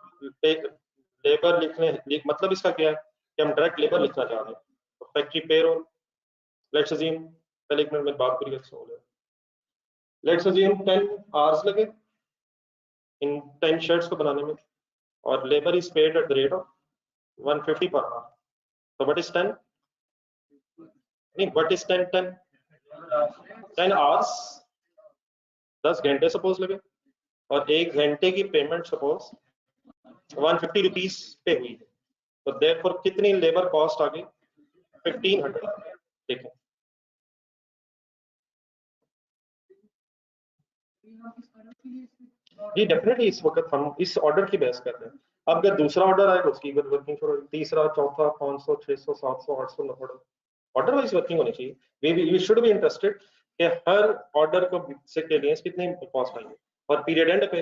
लेबर लिख रहे हैं? मतलब इसका क्या है कि हम डायरेक्ट लेबर लिखना चाह रहे हैं। तो फैक्ट्री पेरोल, लेट्स अज्यूम, पहले एक मिनट में बात करिए अच्छा हो जाए। लेट्स अज्यूम 10 आवर्स लगे इन 10 शर्ट्स को बनाने में, और labour is paid at the rate of 150 per hour. तो व्हाट इज 10? नहीं, व्हाट इज 10 आवर्स, 10 घंटे सपोज लगे, और 1 घंटे की पेमेंट सपोज 150 रुपीस पे हुई है। तो देयरफॉर कितनी लेबर कॉस्ट आ गई? 1500। ठीक है, जी डेफिनेटली इस वक्त हम इस ऑर्डर की बहस कर रहे हैं। अब अगर दूसरा ऑर्डर आएगा उसकी वर्किंग, तीसरा, चौथा, 500, 600, 700, 800, 900 ऑर्डर वाइज वर्किंग होनी चाहिए। वी शुड बी इंटरेस्टेड कि हर ऑर्डर को से के लिए कितने कॉस्ट आएंगे, और पीरियड एंड पे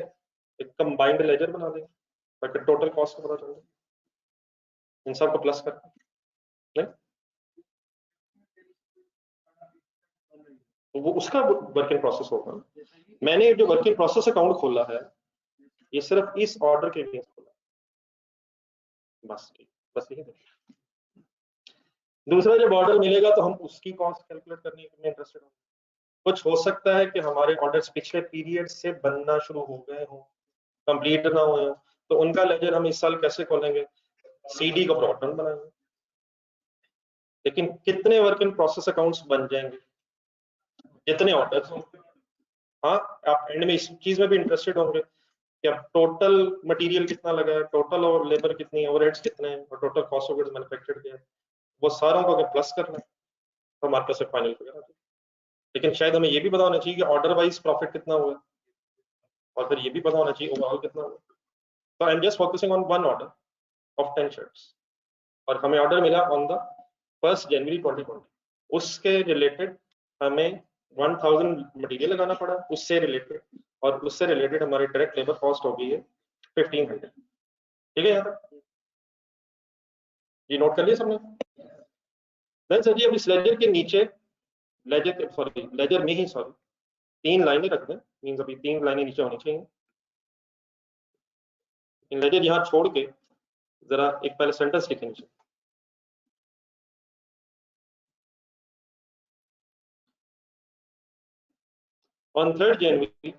एक कंबाइंड लेजर बना देंगे ताकि टोटल कॉस्ट को पता चल जाए, इन सब को प्लस करके। नहीं तो वो उसका वर्किंग प्रोसेस होगा। मैंने जो वर्किंग प्रोसेस अकाउंट खोला है ये सिर्फ इस ऑर्डर के लिए खोला, बस ठीक, बस यही। दूसरा जब ऑर्डर मिलेगा तो हम उसकी कॉस्ट कैलकुलेट करने में इंटरेस्टेड होंगे। कुछ हो सकता है कि हमारे ऑर्डर्स पिछले पीरियड से बनना शुरू हो गए हों, कंप्लीट ना हुए हों, तो उनका लेजर हम इस साल कैसे खोलेंगे, सीडी का प्रॉब्लम बनाएंगे। लेकिन कितने वर्क इन प्रोसेस अकाउंट्स बन जाएंगे, जितने ऑर्डर्स होंगे। हाँ, आप एंड में इस चीज में भी इंटरेस्टेड होंगे कि अब टोटल मटेरियल कितना लगा है, टोटल और लेबर कितनी है, ओवरहेड्स कितने हैं, और total cost of goods manufactured क्या है, वो सारों को अगर प्लस करना है तो हमारे पास फाइनल फिगर आ जाए। लेकिन शायद हमें ये भी पता होना चाहिए कि ऑर्डर वाइज प्रॉफिट कितना हुआ, और फिर ये भी पता होना चाहिए ओवरऑल कितना हुआ। तो I am just focusing on one order of 10 shirts, और हमें ऑर्डर मिला ऑन द 1 जनवरी 2020। उसके रिलेटेड हमें 1000 मटेरियल लगाना पड़ा उससे रिलेटेड, और उससे रिलेटेड हमारी डायरेक्ट लेबर कॉस्ट हो गई है 1500। ठीक है, यहाँ तक जी नोट कर लिया सबने। देन सर जी अब इस लेजर के नीचे, लेजर में ही 3 लाइनें रख दें, मींस अभी 3 लाइनें नीचे होनी चाहिए। इन लेजर यहाँ छोड़ के जरा एक पहले सेंटेंस लिखें नीचे। ऑन 3 जनवरी,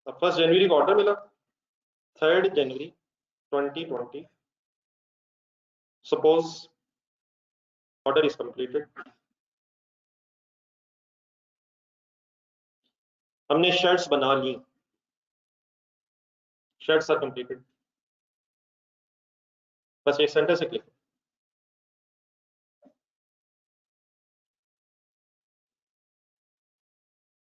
1 जनवरी को ऑर्डर मिला, 3 जनवरी 2020 सपोज ऑर्डर इज कंप्लीटेड। हमने शर्ट्स बना ली, शर्ट्स आर कंप्लीटेड, बस एक सेंटेंस से क्लिक।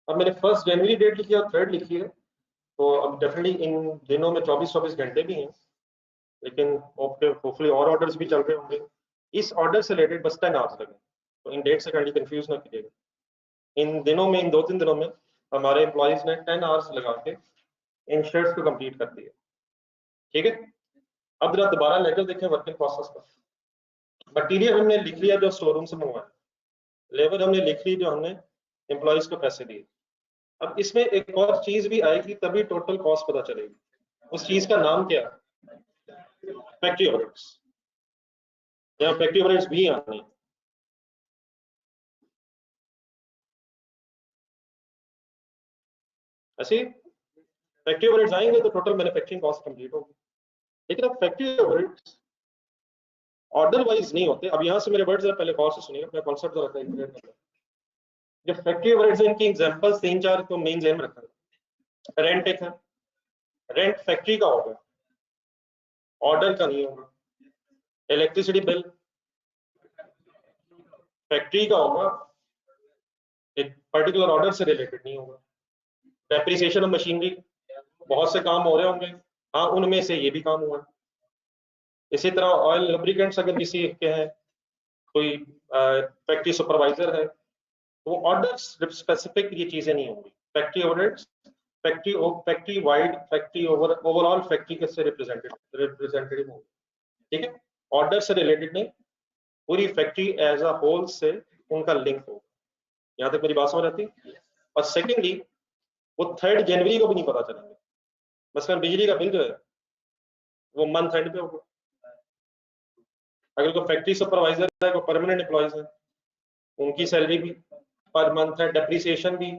अब मैंने 1 जनवरी डेट लिखी है और 3 लिखी है, तो अब डेफिनेटली इन दिनों में 24-24 घंटे भी हैं, लेकिन होपफुली और ऑर्डर्स भी चल रहे होंगे। इस ऑर्डर से रिलेटेड बस 10 आवर्स लगे, तो इन डेट से कहीं कंफ्यूज ना कीजिएगा। इन दिनों में, इन 2-3 दिनों में हमारे एम्प्लॉइज ने 10 आवर्स लगा के इन शर्ट्स को कंप्लीट कर दिया। ठीक है, अब जरा दोबारा लेकर देखें वर्किंग प्रोसेस पर। मटीरियल हमने लिख लिया जो स्टोर रूम से मंगवाया, लेबर हमने लिख ली जो हमने एम्प्लॉइज को पैसे दिए। अब इसमें एक और चीज भी आएगी तभी टोटल कॉस्ट पता चलेगी। उस चीज का नाम क्या है, फैक्ट्री ओवरहेड्स, या फैक्ट्री ओवरहेड्स भी आने। ऐसे फैक्ट्री ओवरहेड्स आएंगे तो टोटल मैन्युफैक्चरिंग कॉस्ट कंप्लीट होगी। लेकिन अब फैक्ट्री ओवरहेड्स ऑर्डर वाइज नहीं होते। अब यहाँ से मेरे वर्ड्स पहले गौर से सुनिए, अपना कॉन्सेप्ट जो रखा है। जो फैक्ट्री ओवरहेड्स इनकी एग्जांपल्स 3-4 तो मेन जेन में रखा है। रेंट एक है, रेंट फैक्ट्री का होगा, ऑर्डर का नहीं होगा। इलेक्ट्रिसिटी बिल फैक्ट्री का होगा, एक पर्टिकुलर ऑर्डर से रिलेटेड नहीं होगा। डेप्रिसिएशन ऑफ मशीनरी, बहुत से काम हो रहे होंगे, हाँ उनमें से ये भी काम हुआ। इसी तरह ऑयल लुब्रिकेंट्स अगर किसी के हैं, कोई फैक्ट्री सुपरवाइजर है, तो ऑर्डर स्पेसिफिक ये चीजें नहीं होंगी। Factory overheads factory wide, factory overall factory के से रिप्रेजेंटेटिव होंगे। ठीक है, ऑर्डर से रिलेटेड नहीं, पूरी फैक्ट्री एज अ होल से उनका लिंक होगा। यहाँ तक मेरी बात समझ आती है। और सेकेंडली वो 3 जनवरी को भी नहीं पता चलेंगे। मसलन बिजली का बिल जो है वो मंथ एंड पे होगा। अगर कोई फैक्ट्री सुपरवाइजर है, कोई परमानेंट एम्प्लॉइज है, उनकी सैलरी भी पर मंथ है, डेप्रिसिएशन भी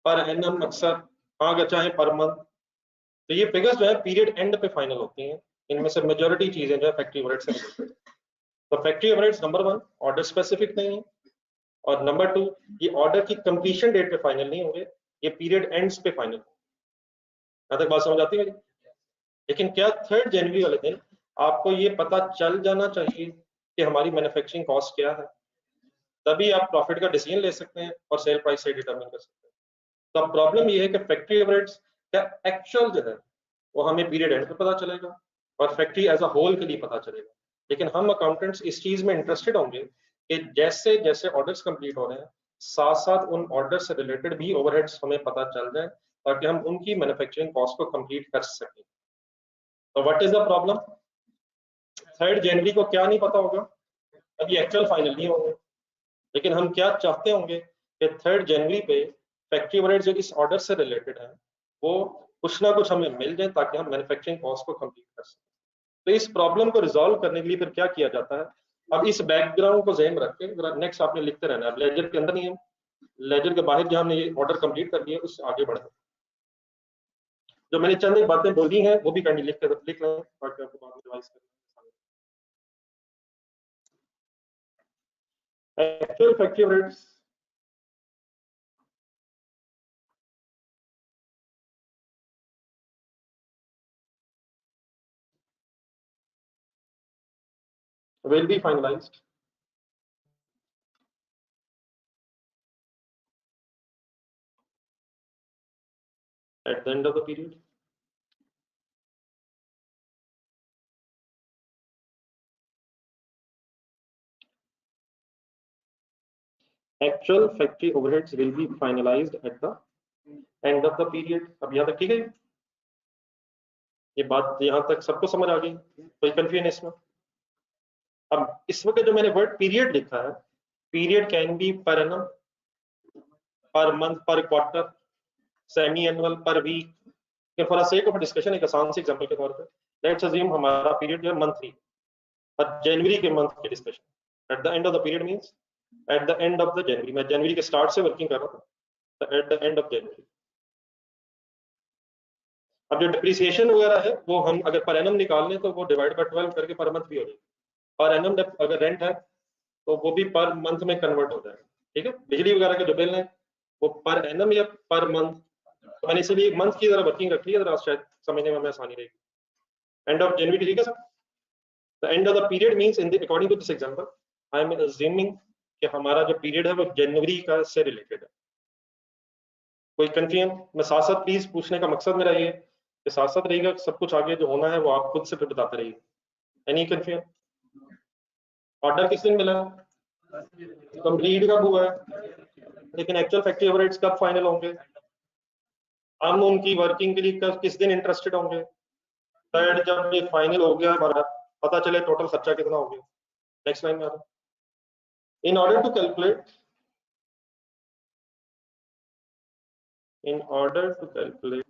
पर एनम अक्सर, हाँ अगर चाहे पर मंथ। तो ये फिगर्स जो है पीरियड एंड पे फाइनल होती हैं। इनमें से मेजॉरिटी चीजें जो है फैक्ट्री ओवरहेड से रिलेटेड। तो factory overheads number 1 order specific नहीं है, और नंबर 2 ये ऑर्डर की कंप्लीशन डेट पे फाइनल नहीं होंगे, ये पीरियड एंड्स पे फाइनल होंगे। यहाँ तक बात समझ आती है मेरी। लेकिन क्या 3 जनवरी वाले दिन आपको ये पता चल जाना चाहिए कि हमारी मैन्युफैक्चरिंग कॉस्ट क्या है, तभी आप प्रॉफिट का डिसीजन ले सकते हैं और सेल प्राइस से डिटरमिन कर सकते हैं। तो अब प्रॉब्लम ये है कि फैक्ट्री ओवरहेड्स का एक्चुअल जो है वो हमें पीरियड एंड पे पता चलेगा और फैक्ट्री एज अ होल के लिए पता चलेगा। लेकिन हम अकाउंटेंट्स इस चीज में इंटरेस्टेड होंगे कि जैसे जैसे ऑर्डर्स कंप्लीट हो रहे हैं साथ साथ उन ऑर्डर से रिलेटेड भी ओवरहेड्स हमें पता चल जाए ताकि हम उनकी मैन्युफैक्चरिंग कॉस्ट को कंप्लीट कर सकें। तो व्हाट इज द प्रॉब्लम? 3 जनवरी को क्या नहीं पता होगा? अभी एक्चुअल फाइनल नहीं होंगे, लेकिन हम क्या चाहते होंगे कि 3 जनवरी पे फैक्ट्री ओवरहेड जो इस ऑर्डर से रिलेटेड है वो कुछ ना कुछ हमें मिल जाए ताकि हम मैन्युफैक्चरिंग कॉस्ट को कंप्लीट कर सकें। तो इस प्रॉब्लम को रिजॉल्व करने के लिए फिर क्या किया जाता है? अब इस बैकग्राउंड को ज़हन रख के नेक्स्ट आपने लिखते रहना है। लेजर के अंदर नहीं है, लेजर के बाहर जहां हमने ये ऑर्डर कंप्लीट कर दिया उससे आगे बढ़े। जो मैंने चंद एक बातें बोली हैं वो भी काइंडली लिख लें ताकि आपको बाद में रिवाइज करना। Actual factory overheads will be finalized at the end of the period. Actual factory overheads will be finalized at the end of the period. अब यहाँ तक ठीक है? ये बात यहाँ तक सबको समझ आ गई? कोई कंफ्यूजन इसमें? अब इस वक्त जो मैंने वर्ड पीरियड लिखा है, period can be per annum, per month, per quarter, semi annual, per week. For sake of discussion एक आसान से एग्जांपल के तौर पे लेट्स अज्यूम हमारा पीरियड जो है मंथली, पर जनवरी के मंथ के discussion eight the end of the period means eight the end of the January. मैं जनवरी के स्टार्ट से वर्किंग कर रहा था, तो eight the end of January. अब जो डिप्रिसिएशन वगैरह है वो हम अगर पर एनम निकाल लें तो वो डिवाइड बाय 12 करके पर मंथ भी हो जाएगी। पर एनम अगर रेंट है तो वो भी पर मंथ में कन्वर्ट हो जाएगा। ठीक है, बिजली वगैरह के जो बिल है वो पर एनम या पर मंथ, तो मैंने इसलिए मंथ की तरह वर्किंग रखी है, जरा शायद समझने में हमें आसानी रहेगी। एंड ऑफ जनवरी, ठीक है sir? The end of the period means in the according to this example I am assuming कि हमारा जो पीरियड है वो जनवरी का से रिलेटेड है। कोई कंफ्यूजन? मैं साथ साथ प्लीज पूछने का मकसद मेरा ये कि साथ साथ रहेगा, सब कुछ आगे जो होना है वो आप खुद से फिर बताते रहिए। Any confusion? ऑर्डर किस दिन मिला? कंप्लीट कब हुआ है? लेकिन एक्चुअल फैक्ट्री ओवरहेड्स कब फाइनल होंगे? हम उनकी वर्किंग के लिए कब किस दिन इंटरेस्टेड होंगे? थर्ड, जब ये फाइनल हो गया हमारा, पता चले टोटल खर्चा कितना हो गया। नेक्स्ट लाइन में आता, in order to calculate, in order to calculate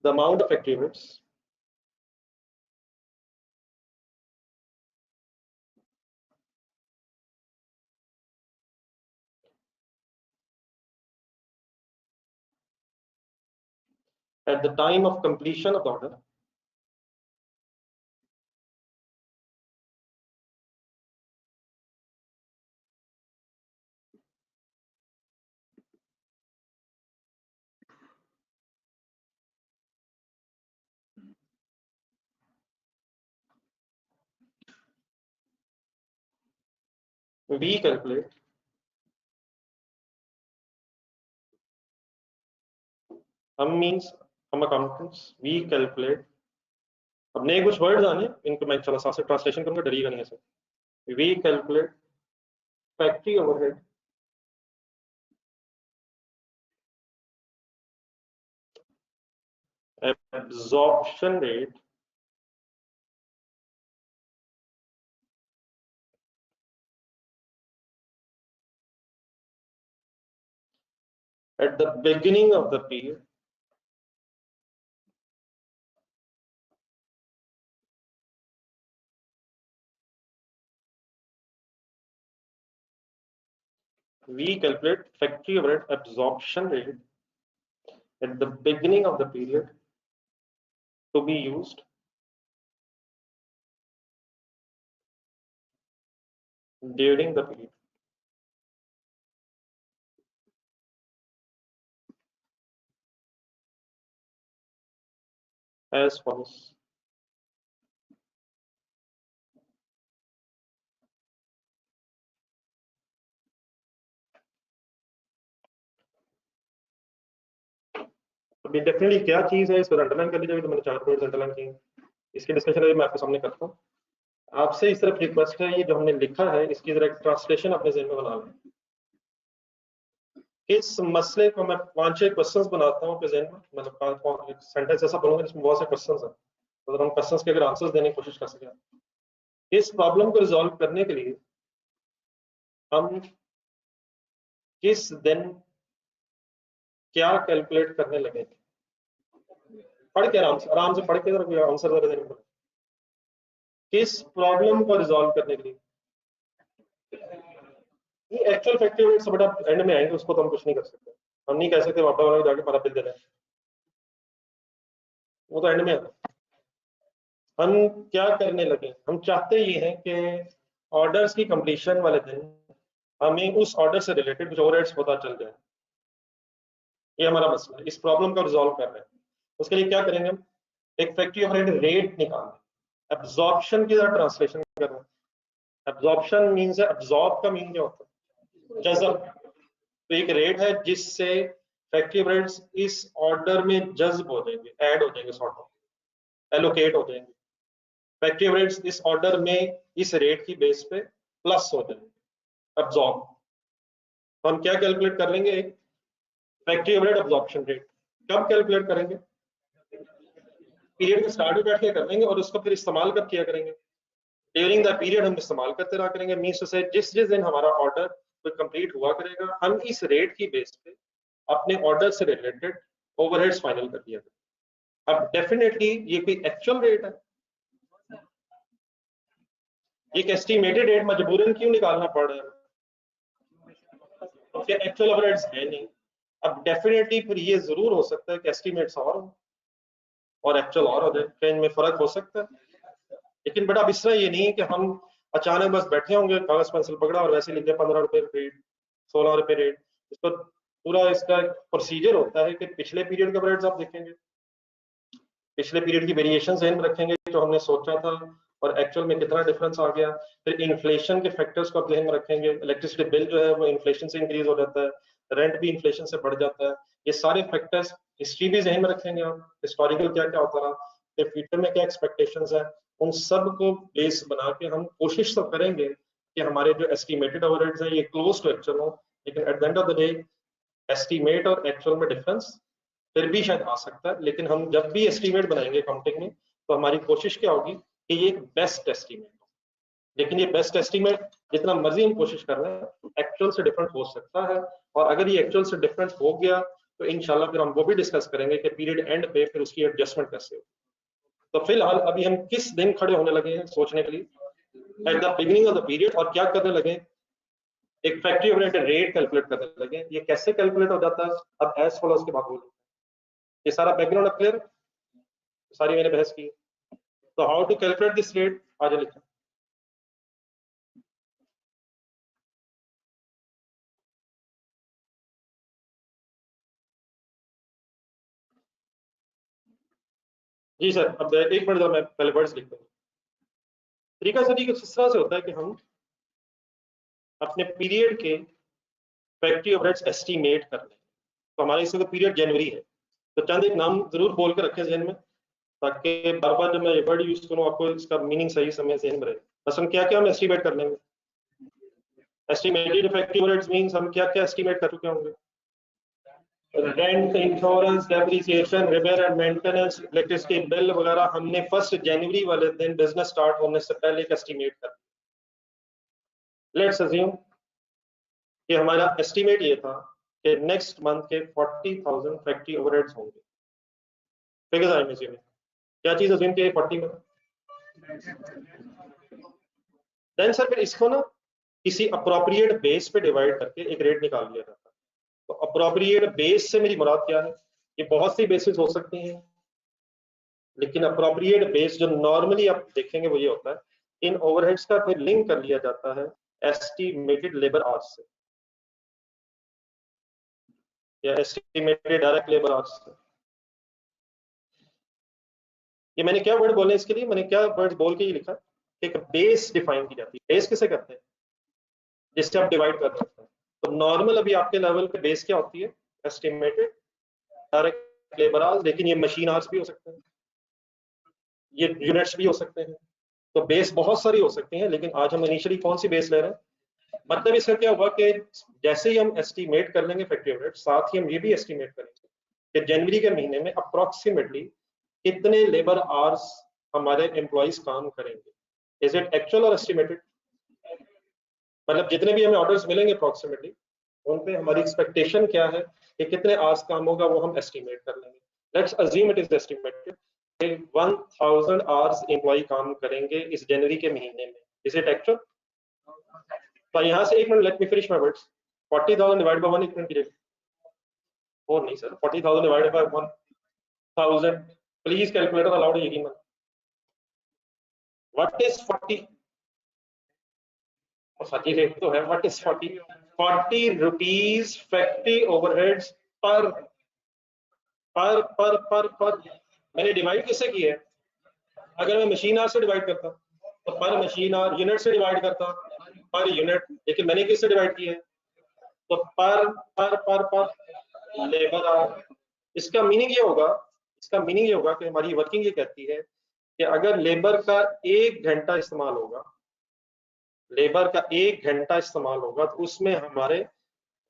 the amount of factory overheads at the time of completion of the order, we calculate means हम accountants we calculate। अब नए कुछ वर्ड्स आने, इनको मैं चला साथ से ट्रांसलेशन करूंगा, डरिएगा नहीं ऐसे। we calculate factory overhead absorption rate at the beginning of the period we calculate factory overhead absorption rate at the beginning of the period to be used during the period as follows। अभी डेफिनेटली क्या चीज है इसको अंडरलाइन कर लीजिए, तो मैंने 4 वर्ड्स अंडरलाइन किए। इसकी डिस्कशन अभी मैं आपके सामने करता हूँ। आपसे इस तरफ रिक्वेस्ट है, ये जो हमने लिखा है इसकी जरा ट्रांसलेशन अपने ज़हन में बना लें। इस मसले को मैं 5-6 क्वेश्चंस बनाता हूँ अपने ज़हन में, मतलब एक सेंटेंस ऐसा बोलूंगा जिसमें बहुत से क्वेश्चंस हैं, तो हम क्वेश्चंस के अगर आंसर्स देने की कोशिश कर सकें। इस प्रॉब्लम को रिजॉल्व करने के लिए हम किस दिन क्या कैलकुलेट करने लगे? पढ़ के आराम से पढ़ के जरा कोई आंसर जरा देने को। किस प्रॉब्लम को रिजॉल्व करने के लिए? ये एक्चुअल फैक्टर रेट सब एंड में आएंगे, उसको तो हम कुछ नहीं कर सकते। हम नहीं कह सकते वापस वाले जाके हमारा बिल दे दें, वो तो एंड में आता है। हम क्या करने लगे? हम चाहते ये हैं कि ऑर्डर्स की कंप्लीशन वाले दिन हमें उस ऑर्डर से रिलेटेड कुछ ओवरहेड्स पता चल जाए। ये हमारा मसला है, इस प्रॉब्लम को रिजॉल्व कर रहे हैं। उसके लिए क्या करेंगे? हम एक फैक्ट्री ओवरहेड रेट निकालें। एब्जॉर्प्शन की जरा ट्रांसलेशन कर रहे हैं। एब्जॉर्प्शन मीन्स है, एब्जॉर्ब का मीन क्या होता है? जज़ब। तो एक रेट है जिससे फैक्ट्री ओवरहेड्स इस ऑर्डर में जज्ब हो जाएंगे, ऐड हो जाएंगे, सॉर्ट ऑफ एलोकेट हो जाएंगे। फैक्ट्री ओवरहेड्स इस ऑर्डर में इस रेट की बेस पे प्लस हो जाएंगे, एब्जॉर्ब। तो हम क्या कैलकुलेट कर लेंगे? एक फैक्ट्री ओवरहेड एब्जॉर्प्शन रेट। कब कैलकुलेट करेंगे? पीरियड के स्टार्ट में बैठ के कर लेंगे और उसको फिर इस्तेमाल कब किया करेंगे? ड्यूरिंग द पीरियड हम इस्तेमाल करते रहा करेंगे। मीन्स से जिस जिस दिन हमारा ऑर्डर कोई कंप्लीट हुआ करेगा, हम इस रेट की बेस पे अपने ऑर्डर से रिलेटेड ओवरहेड्स फाइनल कर दिया करेंगे। अब डेफिनेटली ये कोई एक्चुअल रेट है, एक एस्टिमेटेड रेट मजबूरन क्यों निकालना पड़ रहा है? क्योंकि एक्चुअल ओवरहेड्स है नहीं। अब डेफिनेटली फिर ये जरूर हो सकता है कि एस्टिमेट्स और एक्चुअल और हो जाए, क्या इनमें फर्क हो सकता है? लेकिन बेटा अब इस तरह ये नहीं है कि हम अचानक बस बैठे होंगे, कागज पेंसिल पकड़ा और वैसे लिख दिया 15 रुपए रेट, 16 रुपए रेट। इसको पूरा इसका प्रोसीजर होता है कि पिछले पीरियड के रेट्स आप देखेंगे, पिछले पीरियड की वेरिएशन ध्यान में रखेंगे जो हमने सोचा था और एक्चुअल में कितना डिफरेंस आ गया। फिर इन्फ्लेशन के फैक्टर्स को आप ध्यान में रखेंगे। इलेक्ट्रिसिटी बिल जो है वो इन्फ्लेशन से इंक्रीज हो जाता है, रेंट भी इन्फ्लेशन से बढ़ जाता है। ये सारे फैक्टर्स, हिस्ट्री भी ध्यान में रखेंगे आप, हिस्टोरिकल क्या क्या होता रहा, फिर फ्यूचर में क्या एक्सपेक्टेशंस है, उन सब को बेस बना के हम कोशिश तो करेंगे कि हमारे जो एस्टिमेटेड ओवरहेड्स है ये क्लोज टू एक्चुअल हो। लेकिन eight the end of the day estimate और एक्चुअल में डिफरेंस फिर भी शायद आ सकता है। लेकिन हम जब भी एस्टिमेट बनाएंगे अकाउंटिंग में तो हमारी कोशिश क्या होगी कि ये एक बेस्ट एस्टिमेट हो। लेकिन ये बेस्ट एस्टिमेट जितना मर्जी हम कोशिश कर रहे हैं, एक्चुअल से डिफरेंट हो सकता है। और अगर ये एक्चुअल से डिफरेंट हो गया तो इंशाल्लाह फिर हम वो भी डिस्कस करेंगे कि पीरियड एंड पे फिर उसकी एडजस्टमेंट कैसे हो। तो फिलहाल अभी हम किस दिन खड़े होने लगे हैं सोचने के लिए? Eight the beginning of the period. और क्या करने लगे? एक फैक्ट्री ओवरहेड रेट कैलकुलेट करने लगे। ये कैसे कैलकुलेट हो जाता है? अब एज फॉलोज के बाद बोलो। ये सारा बैकग्राउंड क्लियर? सारी मैंने बहस की। तो how to calculate this rate आज लिखा। जी सर, अब एक मिनट मैं पहले वर्ड्स लिखता हूँ। तरीका सर ये इस तरह से होता है कि हम अपने पीरियड के फैक्ट्री ओवरहेड्स एस्टिमेट कर लें। तो हमारा इसका पीरियड जनवरी है, तो चंद एक नाम जरूर बोल के रखें जहन में, ताकि बार बार जब मैं ये वर्ड यूज करूँ आपको इसका मीनिंग सही समय जहन में रहे। बस हम क्या क्या हम एस्टिमेट कर लेंगे? एस्टिमेटेड फैक्ट्री ओवरहेड्स मींस हम क्या क्या एस्टिमेट कर चुके होंगे? Rent, insurance, depreciation, repair and maintenance, electricity bill वगैरह हमने 1 जनवरी वाले दिन बिजनेस स्टार्ट होने से पहले एक एस्टिमेट कर। लेट्स अज्यूम कि हमारा एस्टिमेट ये था कि नेक्स्ट मंथ के 40,000 फैक्ट्री ओवरहेड्स होंगे। फिगर्स आए मुझे में क्या चीज अज्यूम की 40 में। देन सर फिर इसको ना किसी अप्रोप्रिएट बेस पे डिवाइड करके एक रेट निकाल लिया जाता है। तो अप्रोप्रिएट बेस से मेरी मुराद क्या है? ये बहुत सी बेसिस हो सकती हैं, लेकिन अप्रोप्रिएट बेस जो नॉर्मली आप देखेंगे वो ये होता है, इन ओवरहेड्स का फिर लिंक कर लिया जाता है एस्टिमेटेड लेबर आवर्स से या एस्टिमेटेड डायरेक्ट लेबर आवर्स से। ये मैंने क्या वर्ड बोले इसके लिए? मैंने क्या वर्ड बोल के ये लिखा? एक बेस डिफाइन की जाती है। बेस किसे करते हैं? जिससे आप डिवाइड कर सकते हैं। तो नॉर्मल अभी आपके लेवल पे बेस क्या होती है? एस्टिमेटेड डायरेक्ट लेबर आवर्स, लेकिन ये मशीन आवर्स भी हो सकते हैं। ये यूनिट्स भी हो सकते हैं, तो बेस बहुत सारी हो सकती हैं, लेकिन आज हम इनिशियली कौन सी बेस ले रहे हैं? मतलब इसका क्या हुआ कि जैसे ही हम एस्टिमेट कर लेंगे फैक्ट्री यूनिट, साथ ही हम ये भी एस्टिमेट करेंगे कि जनवरी के महीने में अप्रोक्सीमेटली कितने लेबर आवर्स हमारे एम्प्लॉइज काम करेंगे। इज इट एक्चुअल और एस्टिमेटेड? मतलब जितने भी हमें ऑर्डर्स मिलेंगे अप्रोक्सीमेटली, उन पे हमारी एक्सपेक्टेशन क्या है कि कितने आवर्स काम होगा, वो हम एस्टिमेट कर लेंगे। Let's assume it is estimated 1000 hours employ काम करेंगे इस जनवरी के महीने में। Is it actual? तो यहाँ से एक मिनट, let me finish my words. 40,000 divide by 1, एक मिनट कीजिए। और नहीं सर, 40,000 divide by 1000, please calculator allowed है यकीन। What is 40? और 40 रेट तो है, what is 40? 40 rupees factory overheads पर पर मैंने डिवाइड किससे किया है? अगर मैं मशीन आवर से डिवाइड करता तो पर मशीन आवर, यूनिट से डिवाइड करता पर यूनिट, लेकिन मैंने किससे डिवाइड किया है? तो पर लेबर आवर। इसका मीनिंग ये होगा, इसका मीनिंग ये होगा कि हमारी वर्किंग ये कहती है कि अगर लेबर का 1 घंटा इस्तेमाल होगा, लेबर का 1 घंटा इस्तेमाल होगा, तो उसमें हमारे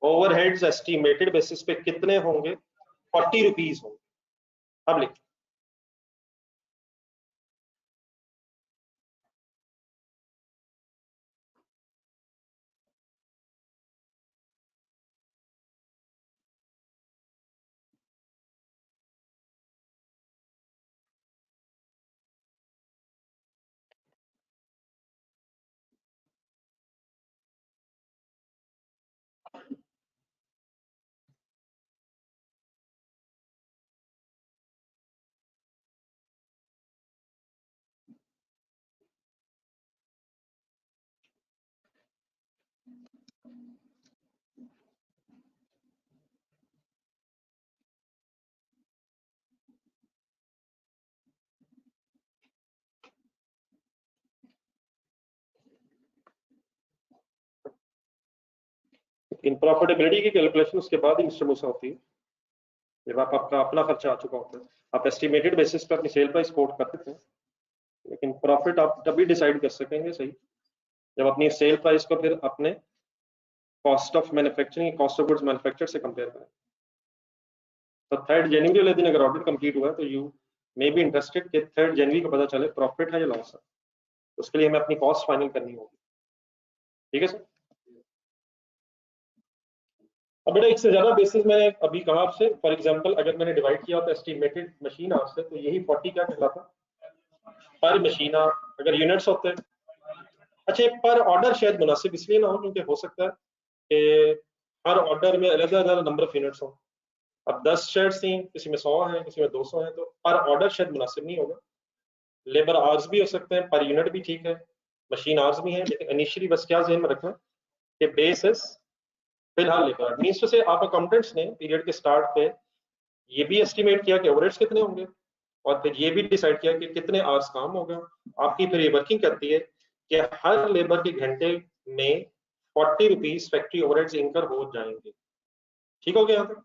ओवरहेड्स एस्टिमेटेड बेसिस पे कितने होंगे? 40 रुपीज होंगे। अब लिखिए। इन प्रॉफिटेबिलिटी की कैलकुलेशन उसके बाद ही मिस्टर मूसा होती है, जब आपका अपना खर्चा आ चुका होता है। आप एस्टिमेटेड बेसिस पे अपनी सेल प्राइस कोट कर देते हैं, लेकिन प्रॉफिट आप तभी डिसाइड कर सकेंगे सही जब अपनी सेल प्राइस को फिर अपने cost of manufacturing, cost of goods manufacture से कंपेयर करें। तो 3rd जनवरी वाले दिन अगर ऑर्डर कंप्लीट हुआ है, तो यू मे बी इंटरेस्टेड कि 3rd जनवरी को पता चले प्रॉफिट है या लॉस है, उसके लिए हमें अपनी कॉस्ट फाइनल करनी होगी। ठीक है सर? अब बेटा एक से ज्यादा बेसिस मैंने अभी कहा आपसे, फॉर एग्जांपल अगर मैंने डिवाइड किया होता एस्टिमेटेड मशीन आवर्स से, तो यही 40 क्या कहलाता? पर मशीन आवर। अगर यूनिट्स होते हैं, अच्छा पर ऑर्डर शायद मुनासिब इसलिए ना हो क्योंकि हो सकता है कि हर ऑर्डर में अलग अलग नंबर ऑफ यूनिट्स हो। अब 10 शेयर्स थी, किसी में 100 है, किसी में 200 है, तो पर ऑर्डर शायद मुनासिब नहीं होगा। लेबर आवर्स भी हो सकते हैं, पर यूनिट भी ठीक है, मशीन आवर्स भी हैं, लेकिन इनिशियली बस क्या ध्यान में रखना कि बेसिस फिलहाल लेबर मीन्स से आप अकाउंटेंट्स ने पीरियड के स्टार्ट पे ये भी एस्टिमेट किया कि ओवरहेड्स कितने होंगे, और फिर ये भी डिसाइड किया कि कितने आवर्स काम होगा। आपकी फिर ये वर्किंग करती है कि हर लेबर के घंटे में 40 रुपीज फैक्ट्री ओवरहेड्स इनकर हो जाएंगे। ठीक हो गया यहाँ तक?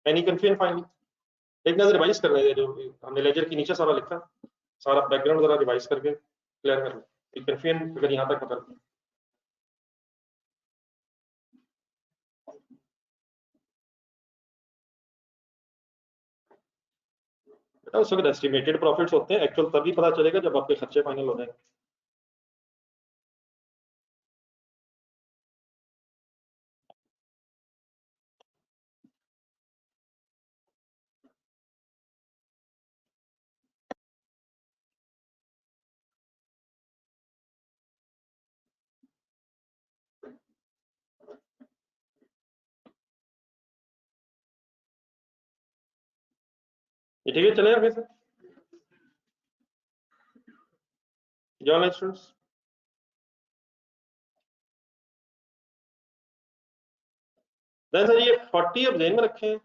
Any confusion finally? एक नजर रिवाइज कर रहे हैं जो हमने लेजर के नीचे सारा लिखा, सारा बैकग्राउंड जरा रिवाइज करके क्लियर कर लें, कंफ्यूजन अगर यहाँ तक पता। बेटा उस वक्त एस्टिमेटेड प्रॉफिट्स होते हैं, एक्चुअल तभी पता चलेगा जब आपके खर्चे फाइनल हो जाएंगे। ये ठीक है, चले आगे सर। जॉन स्टूडेंट्स, देन सर ये 40 अब जेन में रखें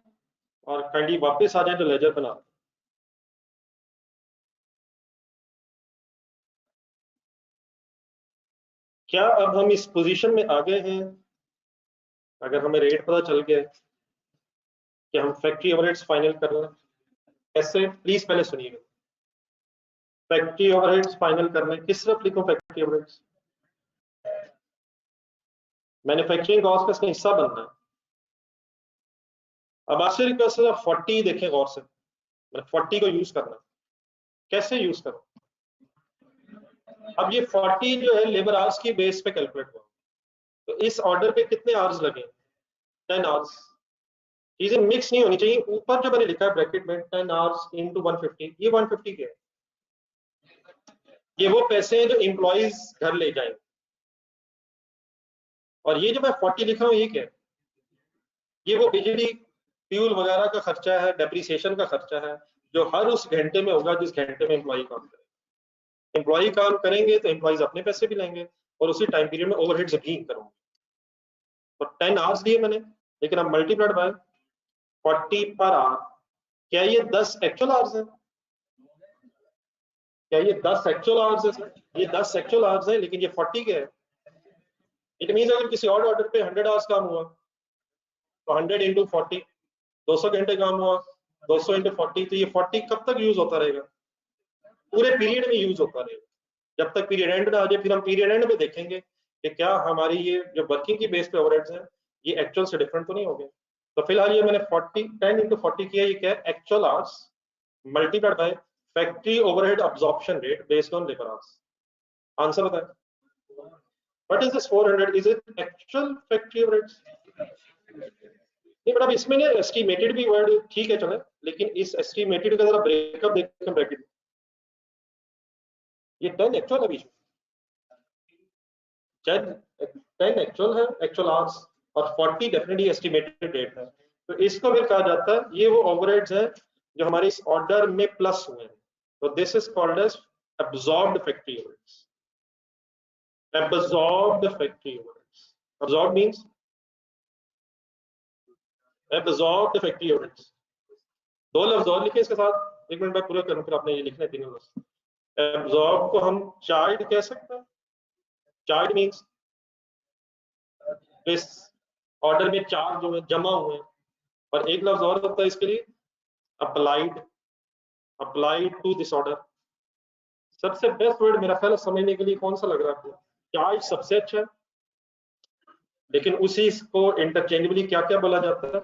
और काइंडली वापस आ जाए तो लेजर बना। क्या अब हम इस पोजीशन में आ गए हैं, अगर हमें रेट पता चल गया कि हम फैक्ट्री ओवरहेड्स फाइनल कर रहे हैं? कैसे? प्लीज पहले सुनिएगा। फैक्ट्री ओवरहेड्स फाइनल करने, किस तरफ लिखूं फैक्ट्री ओवरहेड्स? मैन्युफैक्चरिंग कॉस्ट का इसका हिस्सा बनना है। अब आपसे रिक्वेस्ट है 40 देखें गौर से, मैंने 40 को यूज करना है। कैसे यूज करो? अब ये 40 जो है लेबर आवर्स की बेस पे कैलकुलेट हुआ, तो इस ऑर्डर पे कितने आवर्स लगे? 10 आवर्स। चीजें मिक्स नहीं होनी चाहिए। ऊपर जो मैंने लिखा है ब्रैकेट में 10 आवर्स इंटू 150, ये 150 क्या है? ये वो पैसे हैं जो एम्प्लॉइज घर ले जाएंगे। और ये जो मैं 40 लिख रहा हूँ ये क्या है? ये वो बिजली फ्यूल वगैरह का खर्चा है, डेप्रिसिएशन का खर्चा है, जो हर उस घंटे में होगा जिस घंटे में एम्प्लॉय काम करेगा। एम्प्लॉय काम करेंगे तो एम्प्लॉइज अपने पैसे भी लेंगे और उसी टाइम पीरियड में ओवरहेड्स भी करूंगे। तो 10 आवर्स लिए मैंने, लेकिन अब मल्टीप्लाइड बाय 40 पर आवर। क्या ये 10 एक्चुअल आवर्स है? क्या ये 10 एक्चुअल आवर्स है सर? ये 10 एक्चुअल आवर्स है, लेकिन ये 40 क्या है? इट मीन अगर किसी और ऑर्डर पे 100 आवर्स काम हुआ तो 100 इंटू 40, 200 घंटे काम हुआ, 200 इंटू 40, तो ये 40 कब तक यूज होता रहेगा? पूरे पीरियड में यूज होता रहेगा जब तक पीरियड एंड ना आ जाए। फिर हम पीरियड एंड में देखेंगे कि क्या हमारी ये जो वर्किंग की बेस पे ओवरहेड्स है ये एक्चुअल से डिफरेंट तो नहीं हो गए। तो फिलहाल ये मैंने 10 इंटू 40 किया, ये क्या है? Actual hours multiplied by factory overhead absorption rate based on labour hours. Answer बताएं। What is this 400? Is it actual factory overheads? नहीं मतलब इसमें ना एस्टिमेटेड भी वर्ड ठीक है चले, लेकिन इस एस्टिमेटेड का जरा ब्रेकअप देखें ब्रैकेट में। ये 10 एक्चुअल है बीच में, 10 एक्चुअल है, एक्चुअल आवर्स, और 40 डेफिनेटली एस्टिमेटेड रेट है। तो इसको फिर कहा जाता है, ये वो ओवरहेड्स है जो हमारे इस ऑर्डर में प्लस हुए हैं। तो this is called as absorbed factory overheads. Absorbed factory overheads. Absorbed means absorbed factory overheads. दो लफ्ज और लिखे इसके साथ, एक मिनट में पूरा करूं फिर आपने ये लिखना है तीनों लफ्ज। एब्जॉर्ब को हम चार्ज कह सकते हैं। चार्ज मीन्स इस ऑर्डर में चार्ज जो है जमा हुए हैं। और एक लफ्ज और होता है इसके लिए, applied, applied to this order. सबसे बेस्ट वर्ड मेरा ख्याल समझने के लिए कौन सा लग रहा है आपको? चार्ज सबसे अच्छा है, लेकिन उसी को इंटरचेंजेबली क्या क्या बोला जाता है?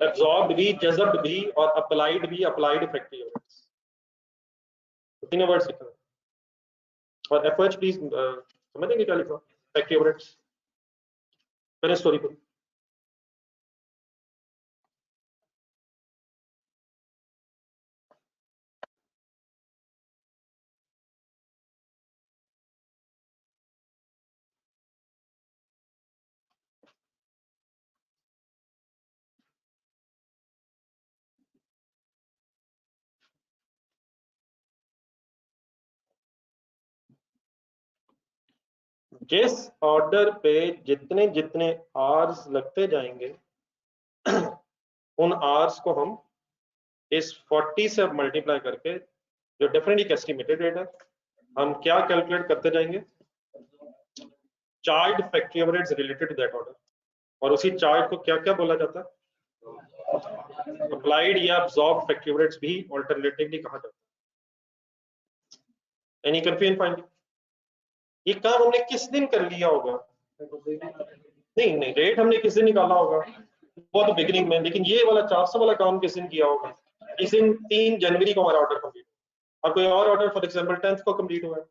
एब्जॉर्ब्ड भी, जज़ब्ड भी, और अप्लाइड भी, अप्लाइड फैक्ट्री ओवरहेड्स। तीनों वर्ड्स लिखा है। और एफओएच प्लीज समझेंगे क्या लिखा फैक्ट्री ओवरहेड्स? पहले स्टोरी को जिस ऑर्डर पे जितने जितने आवर्स लगते जाएंगे उन आवर्स को हम इस 40 से मल्टीप्लाई करके, जो डेफिनेटली एस्टिमेटेड रेट है, हम क्या कैलकुलेट करते जाएंगे? Charge factory overheads related to that order. और उसी चार्ज को क्या क्या बोला जाता है? अप्लाइड या अब्सॉर्ब फैक्ट्री ओवरहेड्स भी अल्टरनेटिवली कहा जाता है। Any confusion finding? ये काम हमने किस दिन कर लिया होगा? नहीं नहीं, रेट हमने किस दिन निकाला होगा? वो तो बिगिनिंग में। लेकिन ये वाला 400 वाला काम किस दिन किया होगा? इस दिन 3 जनवरी को हमारा ऑर्डर कंप्लीट। और कोई और ऑर्डर फॉर एग्जांपल 10th को कंप्लीट हुआ है,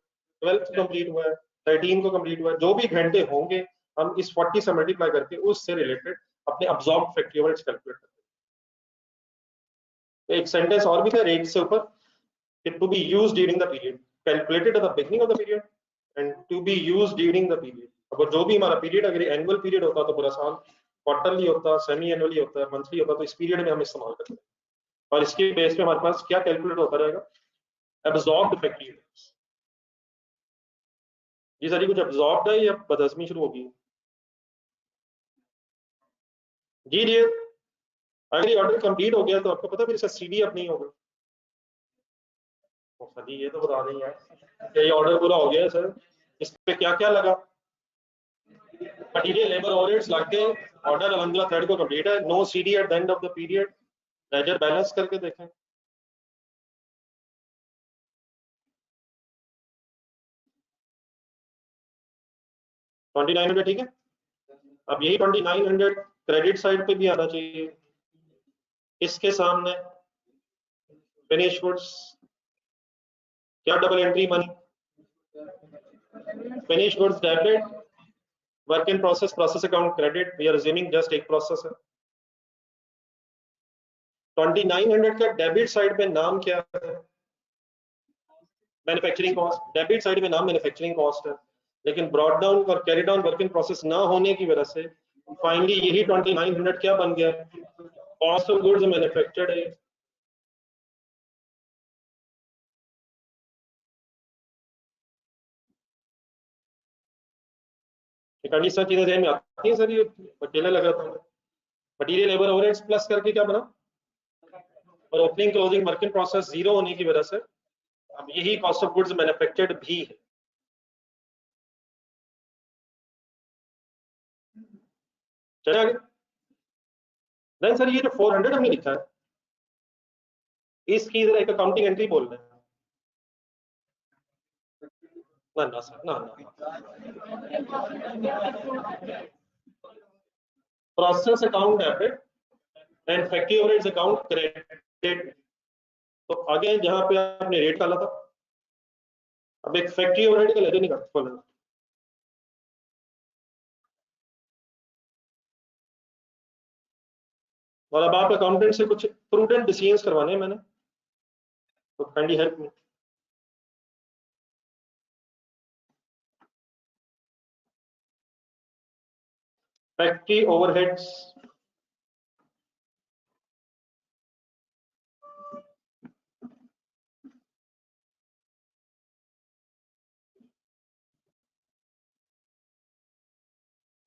12th को कंप्लीट हुआ है, 13 को कंप्लीट हुआ है, जो भी घंटे होंगे हम इस 40 से मल्टीप्लाई करके उससे रिलेटेड अपने अब्सॉर्ब फैक्ट्री ओवरहेड्स कैलकुलेट करते हैं। एक सेंटेंस और भी था रेट से ऊपर, to be used during the period, calculated at the beginning of the period and to be used during the period. अब जो भी हमारा पीरियड, अगर एनुअल पीरियड होता तो पूरा साल, क्वार्टरली होता, सेमी एनुअली होता है, मंथली होता, तो इस पीरियड में हम इस्तेमाल करते हैं। और इसके बेस पे हमारे पास क्या कैलकुलेट होता रहेगा? Absorbed factory overheads. ये सारी कुछ एब्सॉर्ब्ड है या बदहजमी शुरू होगी? जी जी। अगर ये ऑर्डर कंप्लीट हो गया तो आपको पता है फिर इसका सीडी अब नहीं होगा। तो सर ये तो बता दें यार, ये ऑर्डर पूरा हो गया सर, इस पे क्या क्या लगा? मटीरियल लेबर ओवरहेड्स लग के ऑर्डर अलहमदुलिल्लाह थर्ड को कंप्लीट है। No CD at the end of the period. Ledger balance करके देखें। 2900 ठीक है। अब यही 2900 क्रेडिट साइड पे भी आना चाहिए। इसके सामने फिनिश गुड्स, क्या डबल एंट्री बनी? Finish goods debit, work in process process account credit, we are assuming just एक प्रोसेस है। 2900 का डेबिट साइड पे नाम क्या है? Manufacturing cost. डेबिट साइड में नाम मैन्युफैक्चरिंग कॉस्ट है, लेकिन ब्रॉट डाउन और carry down work in process ना होने की वजह से फाइनली यही 2900 क्या बन गया? कॉस्ट ऑफ गुड्स मैन्युफैक्चर्ड है। कंडीशन चीजें ध्यान में आती है सर, ये अकेला लगा था। मटेरियल लेबर ओवरहेड्स प्लस करके क्या बना? और opening closing work in process zero होने की वजह से अब यही कॉस्ट ऑफ गुड्स मैन्युफैक्चर्ड भी है। चले आगे। देन सर ये जो 400 हमने लिखा है, इसकी जरा एक अकाउंटिंग एंट्री बोल रहे हैं। ना ना सर, ना ना, process account debit and factory overheads account credit. तो आगे जहां पे आपने रेट डाला था, अब एक फैक्ट्री ओवरहेड का लेजर निकाल। और अब आप अकाउंटेंट से कुछ प्रूडेंट डिसीजंस करवाने हैं मैंने, तो kindly help me. Factory overheads,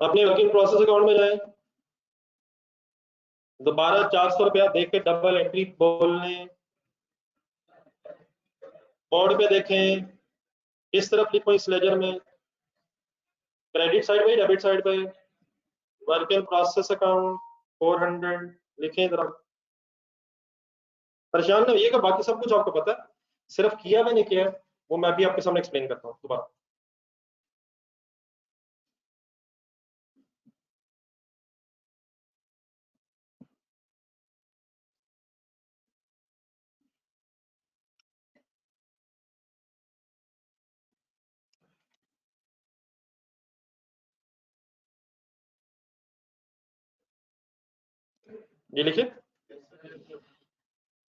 अपने वर्किंग प्रोसेस अकाउंट में जाए, दोबारा 400 रुपया देख के डबल एंट्री बोलने, बोर्ड पे देखें, इस तरफ लिखो इस लेजर में, क्रेडिट साइड पे डेबिट साइड पे वर्क इन प्रोसेस अकाउंट 400 लिखें जरा। परेशान ना होइएगा, बाकी सब कुछ आपको पता है, सिर्फ किया मैंने क्या है वो मैं भी आपके सामने एक्सप्लेन करता हूँ दोबारा। ये लिखिए।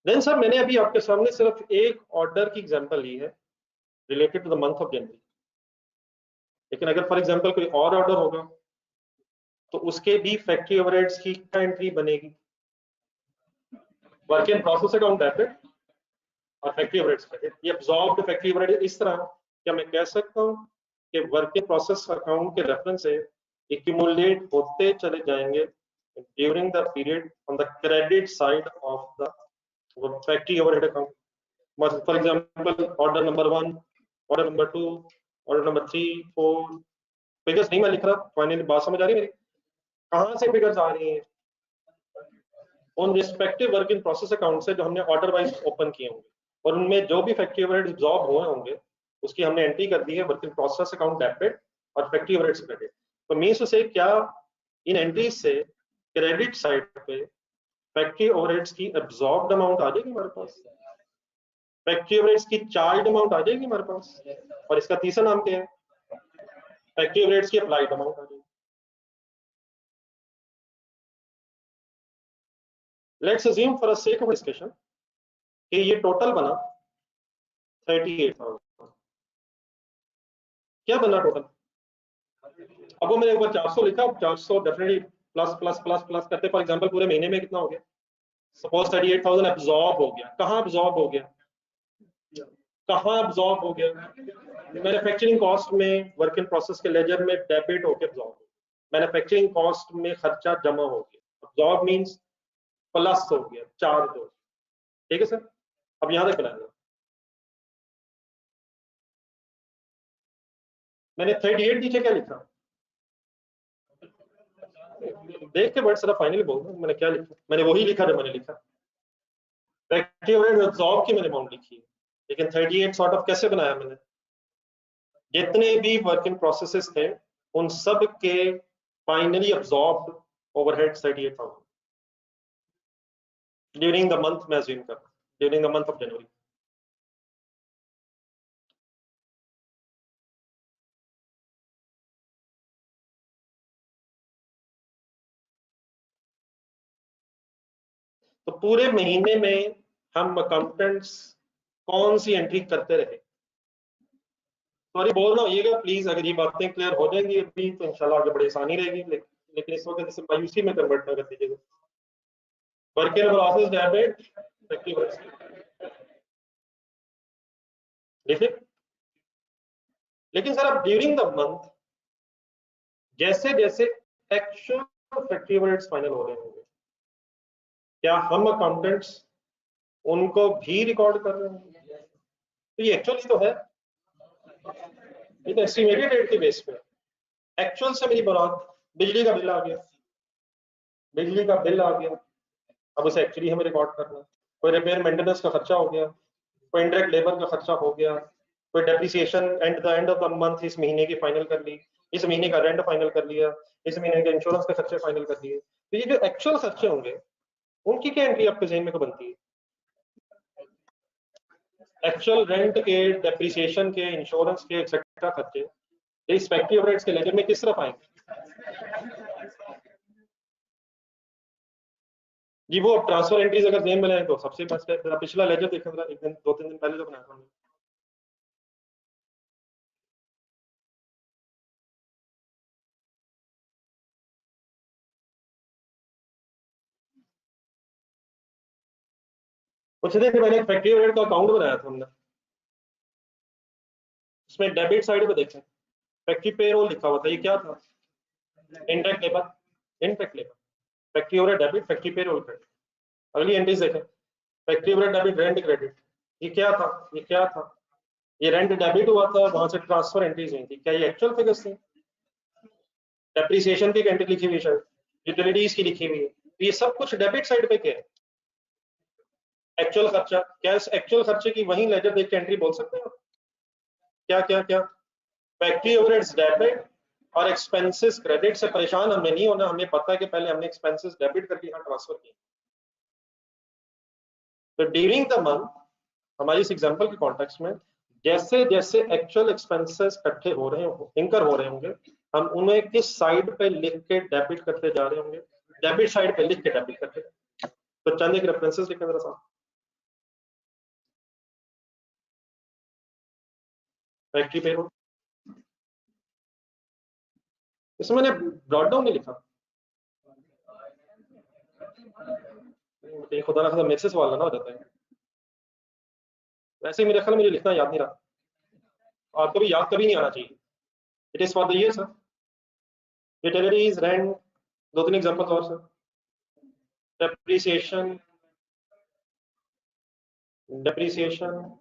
देन सर मैंने अभी आपके सामने सिर्फ एक ऑर्डर की एग्जांपल ली है related to the month of January, लेकिन अगर फॉर एग्जांपल कोई और ऑर्डर होगा तो उसके भी फैक्ट्री ओवरहेड्स की क्या एंट्री बनेगी? Work in process account debit और फैक्ट्री ओवरहेड्स क्रेडिट। ये अब्सॉर्ब्ड फैक्ट्री ओवरहेड इस तरह, क्या मैं कह सकता हूँ कि वर्क इन प्रोसेस अकाउंट के रेफरेंस से एक्यूमुलेट होते चले जाएंगे during the period on the credit side of the factory overhead account. For example order number 1, order number 2, order number 3, 4, figures नहीं मैं लिख रहा, फाइनली बात समझ आ रही है मेरी? कहां से फिगर्स आ रही हैं? उन respective work in process account से जो हमने ऑर्डर वाइज ओपन किए होंगे, और उनमें जो भी फैक्ट्री ओवरहेड्स एब्सॉर्ब हुए होंगे उसकी हमने एंट्री कर दी है work in process account debit और फैक्ट्री ओवरहेड्स क्रेडिट। तो मींस टू से क्या इन एंट्रीज से क्रेडिट साइड पे फैक्ट्री ओवरहेड्स की एब्सॉर्ब्ड अमाउंट आ जाएगी हमारे पास, फैक्ट्री ओवरहेड्स की चार्ज अमाउंट आ जाएगी हमारे पास, और इसका तीसरा नाम क्या है? फैक्ट्री ओवरहेड्स की अप्लाइड अमाउंट आ जाएगी। Let's assume for the sake of discussion कि ये टोटल बना 38,000। क्या बना टोटल? अब वो मैंने ऊपर 400 लिखा, 400 definitely plus plus plus plus करते, फॉर एग्जांपल पूरे महीने में कितना हो गया? सपोज 38,000 एब्जॉर्ब हो गया। कहाँ एब्जॉर्ब हो गया? कहाँ एब्जॉर्ब हो गया? मैन्युफैक्चरिंग कॉस्ट में, वर्क इन प्रोसेस के लेजर में डेबिट होकर एब्जॉर्ब हो गया, मैन्युफैक्चरिंग कॉस्ट में खर्चा जमा हो गया, एब्जॉर्ब मींस प्लस हो गया, चार्ज हो। ठीक है सर, अब यहां तक बनाना। मैंने 38 नीचे क्या लिखा देख के बट सर फाइनली बोल रहा हूं मैंने क्या लिखा। मैंने वही लिखा जो मैंने लिखा, फैक्ट्री ओवरहेड एब्जॉर्ब की मैंने अमाउंट लिखी है, लेकिन 38 सॉर्ट ऑफ कैसे बनाया मैंने? जितने भी वर्क इन प्रोसेसेस थे उन सब के finally absorbed overhead 38,000 during the month, मैं अज्यूम कर रहा हूं, ड्यूरिंग द मंथ ऑफ जनवरी। तो पूरे महीने में हम अकाउंटेंट्स कौन सी एंट्री करते रहे? सॉरी बोल रहा हूँ प्लीज, अगर ये बातें क्लियर हो जाएंगी अभी तो इंशाल्लाह आगे बड़ी आसानी रहेगी, लेकिन इस वक्त इसे मायूसी में कन्वर्ट ना कर दीजिएगा। वर्क इन प्रोसेस डेबिट देखिए, लेकिन सर अब ड्यूरिंग द मंथ जैसे जैसे एक्चुअल फैक्ट्री ओवरहेड्स फाइनल हो रहे होंगे, क्या हम अकाउंटेंट्स उनको भी रिकॉर्ड कर रहे हैं? तो ये एक्चुअली तो है, ये तो एस्टिमेटेड रेट के बेस पे। एक्चुअल से मेरी बात, बिजली का बिल आ गया, बिजली का बिल आ गया, अब उसे एक्चुअली हमें रिकॉर्ड करना है। कोई रिपेयर मेंटेनेंस का खर्चा हो गया, कोई इंडायरेक्ट लेबर का खर्चा हो गया, कोई depreciation and of the month इस महीने की फाइनल कर ली, इस महीने का रेंट फाइनल कर लिया, इस महीने के इंश्योरेंस के खर्चे फाइनल कर लिए। तो ये जो एक्चुअल खर्चे होंगे उनकी क्या एंट्री आपके ज़हन में को बनती है? एक्चुअल रेंट के, डेप्रिसिएशन के, इंश्योरेंस के एक्सेट्रा खर्चे इस फैक्ट्री ओवरहेड्स के लेजर में किस तरफ आएंगे? जी वो ट्रांसफर एंट्रीज अगर जेन में लाए तो सबसे बेस्ट है, पिछला लेजर देखें जरा, एक दिन 2-3 दिन पहले जो बनाया था हमने। कुछ दिन पहले एक फैक्ट्री ओवरहेड का अकाउंट बनाया था हमने, उसमें डेबिट साइड पे देखें फैक्ट्री पेरोल लिखा हुआ था, ये क्या था? Interact labour, interact labour, factory overhead debit, factory payroll credit. अगली एंट्रीज देखें, factory overhead debit, rent credit, ये क्या था? ये क्या था? ये रेंट डेबिट हुआ था, वहां से ट्रांसफर एंट्रीज हुई थी, क्या ये एक्चुअल फिगर्स थी? डेप्रिसिएशन की एंट्री लिखी हुई है शायद, यूटिलिटीज की लिखी हुई है, तो ये सब कुछ डेबिट साइड पे क्या है? एक्चुअल खर्चा। क्या इस एक्चुअल खर्चे की वही लेजर देख के एंट्री बोल सकते हैं आप? क्या क्या क्या? फैक्ट्री ओवरहेड्स डेबिट और एक्सपेंसेस क्रेडिट से परेशान हमें नहीं होना, हमें पता है कि पहले हमने एक्सपेंसेस डेबिट करके यहाँ ट्रांसफर किए। तो ड्यूरिंग द मंथ हमारी इस एग्जांपल के कॉन्टेक्स्ट में जैसे जैसे एक्चुअल एक्सपेंसेस इकट्ठे हो रहे होंगे, इंकर हो रहे होंगे, हम उन्हें किस साइड पे लिख के डेबिट करते जा रहे होंगे? डेबिट साइड पे लिख के डेबिट करते। तो चंद एक रेफरेंसेस लिखें जरा साहब। फैक्ट्री पेरोल, इसमें मैंने ब्रॉड डाउन नहीं लिखा, खुदा ना खासा मेरे से सवाल ना हो जाता है। वैसे ही मेरे ख्याल मुझे लिखना याद नहीं रहा, आपको भी याद कभी नहीं आना चाहिए। It is for the year sir, utilities, rent, 2-3 examples और sir. Depreciation, depreciation,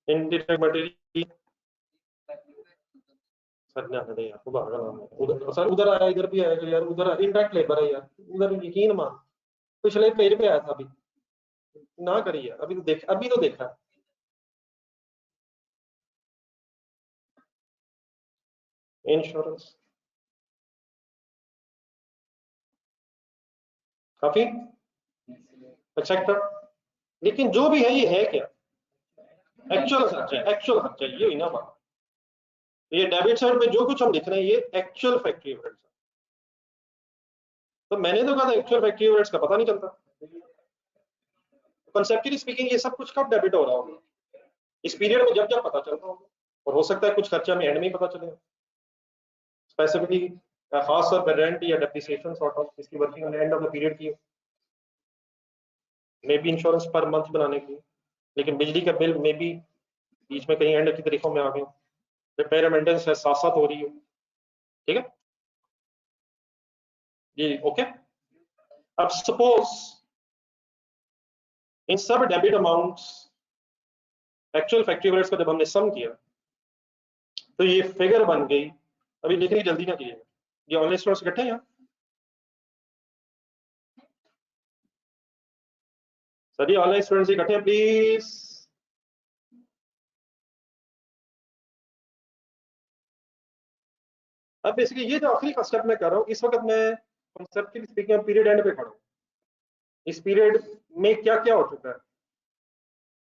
indirect material, sir ना है यार, उधर उधर सर, उधर आया, इधर भी आएगा यार, उधर इंडायरेक्ट लेबर है यार, उधर यकीन मान पिछले पेज पे आया था अभी, ना करिए अभी तो देख, अभी तो देखा। इंश्योरेंस काफी अच्छा था, लेकिन जो भी है ये है क्या? एक्चुअल खर्चा, एक्चुअल खर्चा, ये ना बात। ये डेबिट साइड पे जो कुछ हम लिख रहे हैं ये एक्चुअल फैक्ट्री ओवरहेड्स। तो मैंने तो कहा था एक्चुअल फैक्ट्री ओवरहेड्स का पता नहीं चलता। कंसेप्चुअली स्पीकिंग ये सब कुछ कब डेबिट हो रहा होगा? इस पीरियड में जब जब पता चल रहा होगा, और हो सकता है कुछ खर्चा में एंड में ही पता चले स्पेसिफिकली, खास तौर पर रेंट या डेप्रिसिएशन सॉर्ट ऑफ इसकी working end of the period की, may be insurance per month बनाने की, लेकिन बिजली का बिल मे बी बीच में कहीं एंड की तारीखों में आ गए, रिपेयर मेंटेनेंस है साथ साथ हो रही हो। ठीक है जी, ओके। अब सपोज इन सब debit amounts actual factory overheads का जब हमने सम किया तो ये फिगर बन गई, अभी लिखने की जल्दी ना कीजिएगा, ये ऑनलाइन स्टूडेंट्स इकट्ठे हैं यहाँ? सर ये ऑनलाइन स्टूडेंट्स इकट्ठे हैं प्लीज? अब बेसिकली ये जो आखिरी का स्टेप मैं कर रहा हूँ, इस वक्त मैं कंसेप्चुअली स्पीकिंग पीरियड एंड पे खड़ा हूँ। इस पीरियड में क्या क्या हो चुका है,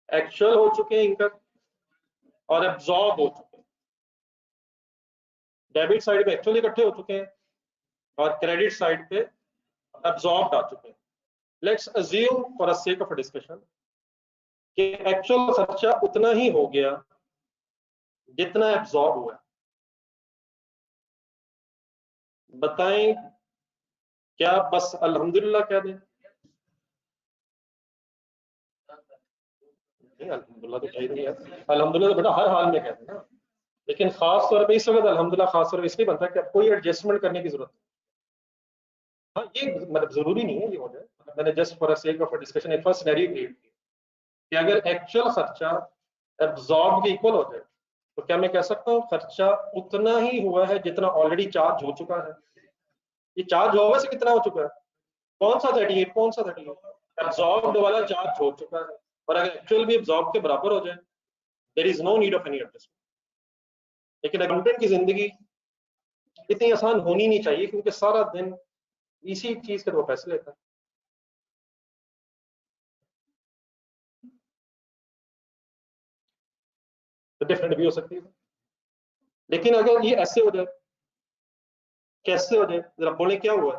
एक्चुअल हो चुके हैं इनकम और एब्जॉर्ब हो चुके हैं। डेबिट साइड पे एक्चुअली इकट्ठे हो चुके हैं और क्रेडिट साइड पे एब्जॉर्ब आ चुके हैं। Let's assume for a sake of a discussion कि एक्चुअल खर्चा उतना ही हो गया जितना एब्जॉर्ब हुआ। बताएं क्या बस अल्हम्दुलिल्लाह कह दें? नहीं, अल्हम्दुलिल्लाह तो चाहिए नहीं है। अल्हम्दुलिल्लाह तो बेटा हर हाल में कहते हैं ना, लेकिन खास तौर पे इस वक्त अल्हम्दुलिल्लाह खास तौर पे इसलिए बनता है कि अब कोई एडजस्टमेंट करने की जरूरत है। हाँ, ये मतलब जरूरी नहीं है ये हो जाए, मतलब मैंने just for a sake of a discussion एक फर्स्ट सिनेरियो क्रिएट किया कि अगर एक्चुअल खर्चा एब्जॉर्ब के इक्वल हो जाए तो क्या मैं कह सकता हूँ खर्चा उतना ही हुआ है जितना ऑलरेडी चार्ज हो चुका है। ये चार्ज हुआ से कितना हो चुका है? कौन सा 38? कौन सा 38? एब्जॉर्ब्ड वाला चार्ज हो चुका है। और अगर एक्चुअल भी एब्जॉर्ब के बराबर हो जाए, there is no need of any adjustment. लेकिन अकाउंटेंट की जिंदगी इतनी आसान होनी नहीं चाहिए, क्योंकि सारा दिन इसी चीज के वो पैसे लेता है। तो डिफरेंट भी हो सकती है। लेकिन अगर ये ऐसे हो जाए, कैसे हो जाए जरा बोले क्या हुआ?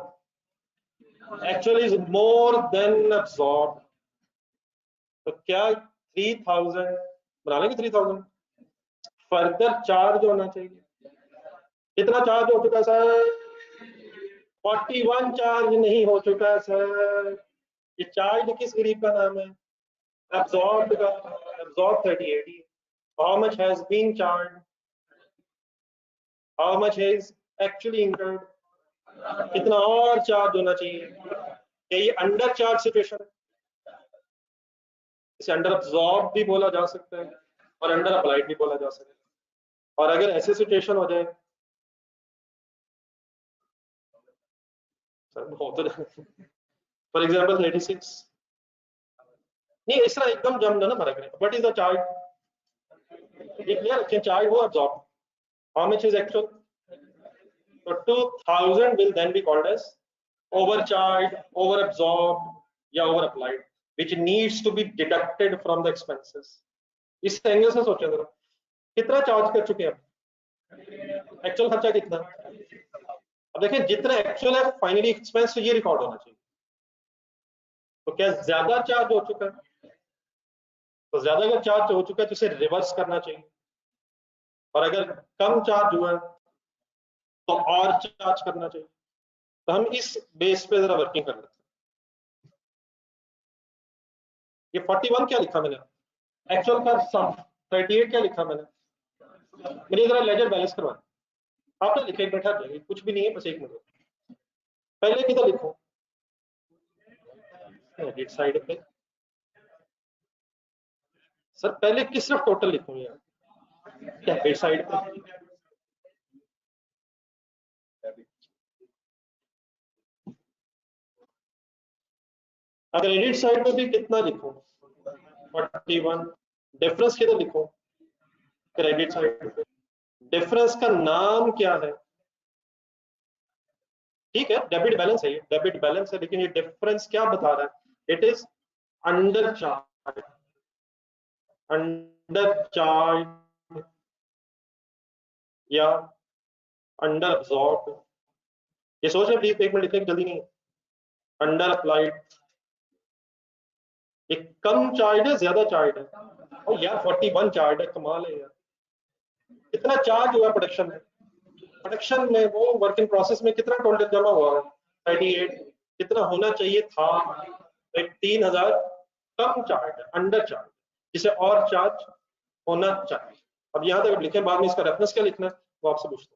Actually is more than absorb. तो क्या 3000 बना लेंगे? 3000 फर्दर चार्ज होना चाहिए। कितना चार्ज हो चुका सर? 41 चार्ज नहीं हो चुका है सर। ये चार्ज किस गरीब का नाम है? एब्जॉर्ब का। Absorb 38। How much has been charge? How much is actually incurred? कितना और चार्ज होना चाहिए? क्या ये अंडर चार्ज सिचुएशन है? इसे अंडर अब्जॉर्ब भी बोला जा सकता है और अंडर अप्लाइड भी बोला जा सकता है। और अगर ऐसी सिचुएशन हो जाए, सर हो तो फॉर एग्जाम्पल 36, नहीं इस तरह एकदम जम ना भरा करें। What is the charge? ये क्लियर रखें, चार्ज वो absorb. How much is actual? So 2000 will then be called as overcharged, overabsorbed, या overapplied, which needs to be deducted from the expenses. इस एंगल से सोचें जरा, कितना चार्ज कर चुके हैं? एक्चुअल खर्चा कितना? अब देखिए जितना एक्चुअल है फाइनली एक्सपेंस तो ये रिकॉर्ड होना चाहिए। तो क्या ज्यादा चार्ज हो चुका है? तो ज्यादा अगर चार्ज हो चुका है तो इसे रिवर्स करना चाहिए। और अगर कम चार्ज हुआ है तो और चार्ज करना चाहिए। तो हम इस बेस पे जरा वर्किंग कर लेते हैं। ये 41 क्या लिखा मैंने? एक्चुअल का सम। 38 क्या लिखा मैंने? मेरी जरा लेजर बैलेंस करवाएं। आपने लिखा एक बैठा जाएगी, कुछ भी नहीं है, बस एक मिनट। पहले किधर लिखो? क्रेडिट साइड पे। सर पहले किस तरफ टोटल लिखूं यार? डेबिट साइड पे। अगर क्रेडिट साइड पे भी कितना लिखूं? 41। डिफरेंस किधर लिखूं? क्रेडिट साइड पे। डिफरेंस का नाम क्या है? ठीक है, डेबिट बैलेंस है, ये डेबिट बैलेंस है, लेकिन ये डिफरेंस क्या बता रहा है? It is under charge. Under charge या अंडर अब्सॉर्ब। ये सोच रहे प्लीज, एक मिनट लिखने की जल्दी नहीं। Under applied. ये कम चार्ज है ज्यादा चार्ज है? और यार 41 चार्ज है, कमाल है यार। कितना चार्ज हुआ प्रोडक्शन में? प्रोडक्शन में वो वर्क इन प्रोसेस में कितना टोटल जमा हुआ है? 38। कितना होना चाहिए था? 3000। कम चार्ज है, अंडर चार्ज, जिसे और चार्ज होना चाहिए। अब यहाँ तक लिखे, बाद में इसका रेफरेंस क्या लिखना है वो आपसे पूछता हूँ।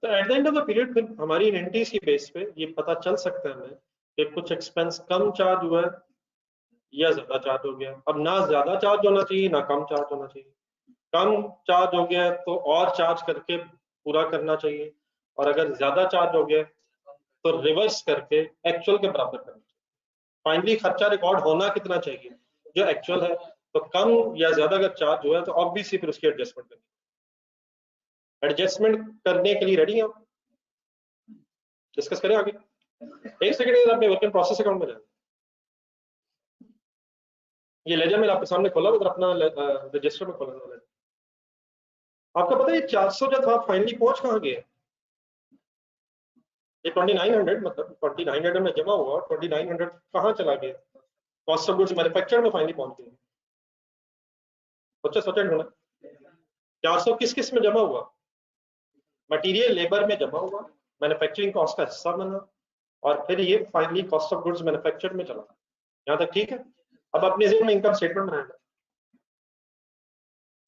तो eight the end of the period फिर हमारी इन्वेंटरीज की बेस पे ये पता चल सकता है हमें कि कुछ एक्सपेंस कम चार्ज हुआ है या ज्यादा चार्ज हो गया। अब ना ज्यादा चार्ज होना चाहिए ना कम चार्ज होना चाहिए। कम चार्ज हो गया है तो और चार्ज करके पूरा करना चाहिए, और अगर ज्यादा चार्ज हो गया तो रिवर्स करके एक्चुअल के बराबर करना चाहिए। फाइनली खर्चा रिकॉर्ड होना कितना चाहिए जो एक्चुअल है, तो कम या ज्यादा अगर चार्ज हुआ है तो ऑब्वियसली फिर उसकी एडजस्टमेंट करनी। एडजस्टमेंट करने के लिए रेडी हैं आप? डिस्कस करें आगे। एक सेकंड अपने वर्क इन प्रोसेस अकाउंट में जाए। ये लेजर मेरा आपके सामने खोला, उधर अपना रजिस्टर में खोला था। आपको पता है 400 जो था फाइनली पहुंच कहाँ गया? ये 2900 मतलब 2900 में जमा हुआ, 2900 कहाँ चला गया? कॉस्ट ऑफ गुड्स मैन्युफैक्चर में फाइनली पहुंच गया। सोचा ढूंढा 400 किस किस में जमा हुआ? मटेरियल लेबर में जमा हुआ, मैन्युफैक्चरिंग कॉस्ट का हिस्सा बना, और फिर ये finally cost of goods manufacture में चला। यहाँ तक ठीक है? अब अपने जेब में इनकम स्टेटमेंट बनाएगा।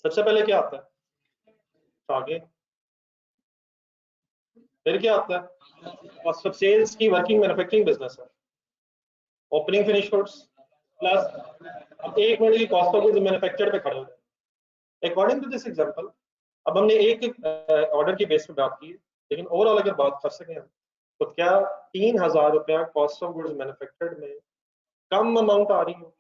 सबसे पहले क्या आता है? आगे फिर क्या आता है? कॉस्ट ऑफ सेल्स की वर्किंग मैन्युफैक्चरिंग बिजनेस है, ओपनिंग फिनिश गुड्स प्लस। अब 1 मिनट की कॉस्ट ऑफ गुड्स मैन्युफैक्चर्ड पे खड़े हो जाए अकॉर्डिंग टू दिस एग्जांपल। अब हमने एक ऑर्डर की बेस पे बात की, लेकिन ओवरऑल अगर बात कर सकें हम, तो क्या 3000 रुपया कॉस्ट ऑफ गुड्स मैन्युफैक्चर्ड में कम अमाउंट आ रही होगी?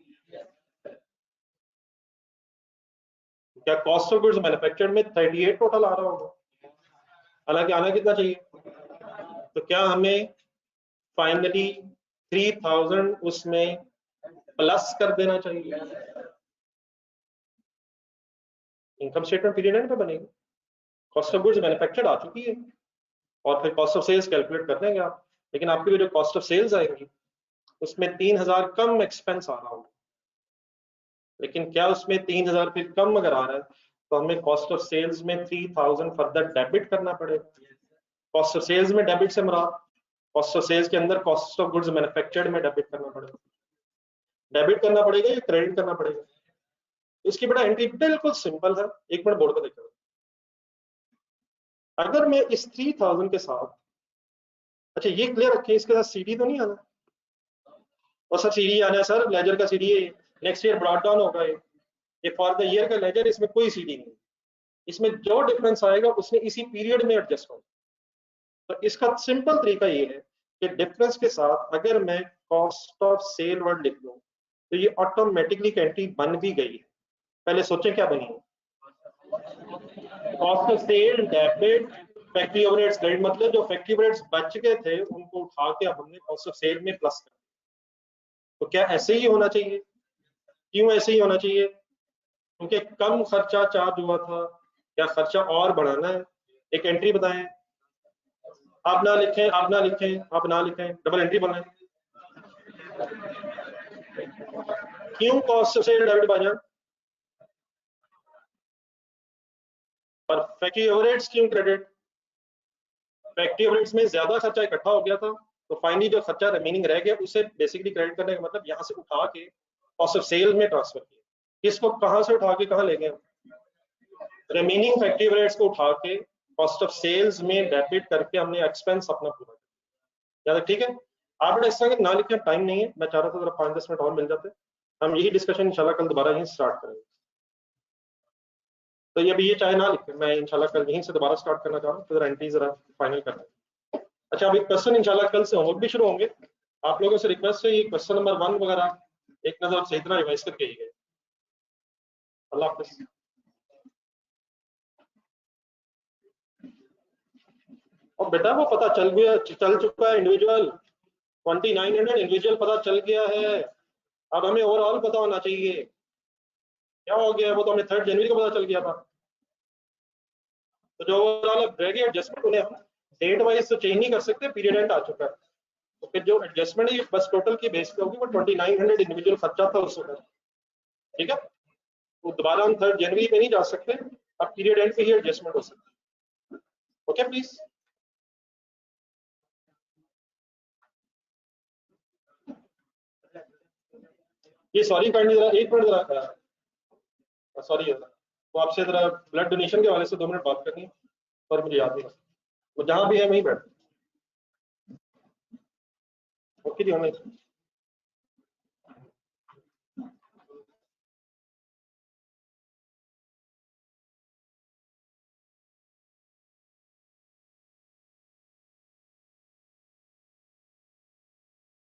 क्या कॉस्ट ऑफ गुड्स मैन्युफैक्चर्ड में 38 टोटल आ रहा होगा? हालांकि आना कितना चाहिए? तो क्या हमें फाइनली 3000 उसमें प्लस कर देना चाहिए? इनकम स्टेटमेंट पीरियड एंड पे बनेगी। कॉस्ट ऑफ गुड्स मैन्युफैक्चर्ड आ चुकी है, और फिर कॉस्ट ऑफ सेल्स कैलकुलेट कर देंगे आप। लेकिन आपकी जो कॉस्ट ऑफ सेल्स आएंगी उसमें 3000 कम एक्सपेंस आ रहा होगा। लेकिन क्या उसमें 3000 फिर कम अगर आ रहा है तो हमें कॉस्ट ऑफ सेल्स में 3000 फर्दर डेबिट करना पड़ेगा। कॉस्ट ऑफ सेल्स में डेबिट से मुराद कॉस्ट ऑफ सेल्स के अंदर कॉस्ट ऑफ गुड्स मैन्युफैक्चर्ड में डेबिट करना पड़ेगा। डेबिट करना पड़ेगा या क्रेडिट करना पड़ेगा? इसकी बड़ा एंट्री बिल्कुल सिंपल है, एक मिनट बोर्ड पर देखो। अगर मैं इस 3000 के साथ, अच्छा ये क्लियर रखें, इसके साथ सीडी तो नहीं आना? और सर सीडी आना है सर, लेजर का सीडी है, नेक्स्ट ईयर ब्रॉट डाउन होगा ये फॉर द ईयर का लेजर, इसमें कोई सीडी नहीं। इसमें जो डिफरेंस आएगा उसने इसी पीरियड में एडजस्ट होगा। तो इसका सिंपल तरीका ये है कि डिफरेंस के साथ अगर मैं कॉस्ट ऑफ सेल वर्ड लिख लूं तो ये ऑटोमेटिकली एंट्री बन भी गई है। पहले सोचें क्या बनी है? Cost of sale debit factory overheads credit, मतलब जो फैक्ट्री ओवरहेड्स बच गए थे उनको उठा के हमने कॉस्ट ऑफ सेल में प्लस कर। तो क्या ऐसे ही होना चाहिए? क्यों ऐसे ही होना चाहिए? क्योंकि कम खर्चा चार्ज हुआ था, क्या खर्चा और बढ़ाना है? एक एंट्री बताएं। आप ना लिखें, आप ना लिखें, आप ना लिखें, डबल एंट्री बनाएं। क्यों कॉस्ट ऑफ सेल डेबिट बना? और फैक्ट्री ओवरहेड्स क्यों क्रेडिट? फैक्ट्री ओवरहेड्स में ज्यादा खर्चा इकट्ठा हो गया था, तो फाइनली जो खर्चा रिमेनिंग रह गया उसे बेसिकली क्रेडिट करने का मतलब यहाँ से उठा के कॉस्ट ऑफ सेल में ट्रांसफर किया। इसको कहाँ से उठा के कहाँ ले गए? रिमेनिंग फैक्ट्री ओवरहेड्स को उठा के कॉस्ट ऑफ सेल्स में डेबिट करके हमने एक्सपेंस अपना पूरा किया। ठीक है? आप बेटा इस तरह ना लिखे, टाइम नहीं है, मैं चाह रहा था जरा 5-10 मिनट और मिल जाते, हम यही डिस्कशन इंशाल्लाह कल दोबारा यहीं स्टार्ट करेंगे। तो ये भी ये चाहे ना लिखे, मैं इंशाल्लाह कल यहीं से दोबारा स्टार्ट करना चाह रहा हूँ, तो एंट्री जरा फाइनल करना है। अच्छा, अभी क्वेश्चन इंशाल्लाह कल से होमवर्क भी शुरू होंगे। आप लोगों से रिक्वेस्ट है ये क्वेश्चन नंबर 1 वगैरह एक नजर सही तरह रिवाइज करके ही गए। अल्लाह हाफिज। और बेटा वो पता चल गया, चल चुका है इंडिविजुअल 2900 इंडिविजुअल पता चल गया है। अब हमें ओवरऑल पता होना चाहिए क्या हो गया, वो तो हमें 3 जनवरी को पता चल गया था। तो जो ओवरऑल रह गया एडजस्टमेंट, उन्हें हम डेट वाइज तो चेंज नहीं कर सकते, पीरियड एंड आ चुका है। तो फिर जो एडजस्टमेंट है बस टोटल की बेस पे होगी, वो 2900 इंडिविजुअल खर्चा था उस वक्त। ठीक है? तो दोबारा हम 3 जनवरी पे नहीं जा सकते, अब पीरियड एंड पे ही एडजस्टमेंट हो सकता है। Okay please. ये सॉरी काइंडली जरा एक मिनट जरा, सॉरी वो आपसे जरा ब्लड डोनेशन के हवाले से 2 मिनट बात करनी है और मुझे याद नहीं। वो जहां भी है वहीं बैठ। ओके जी, हमें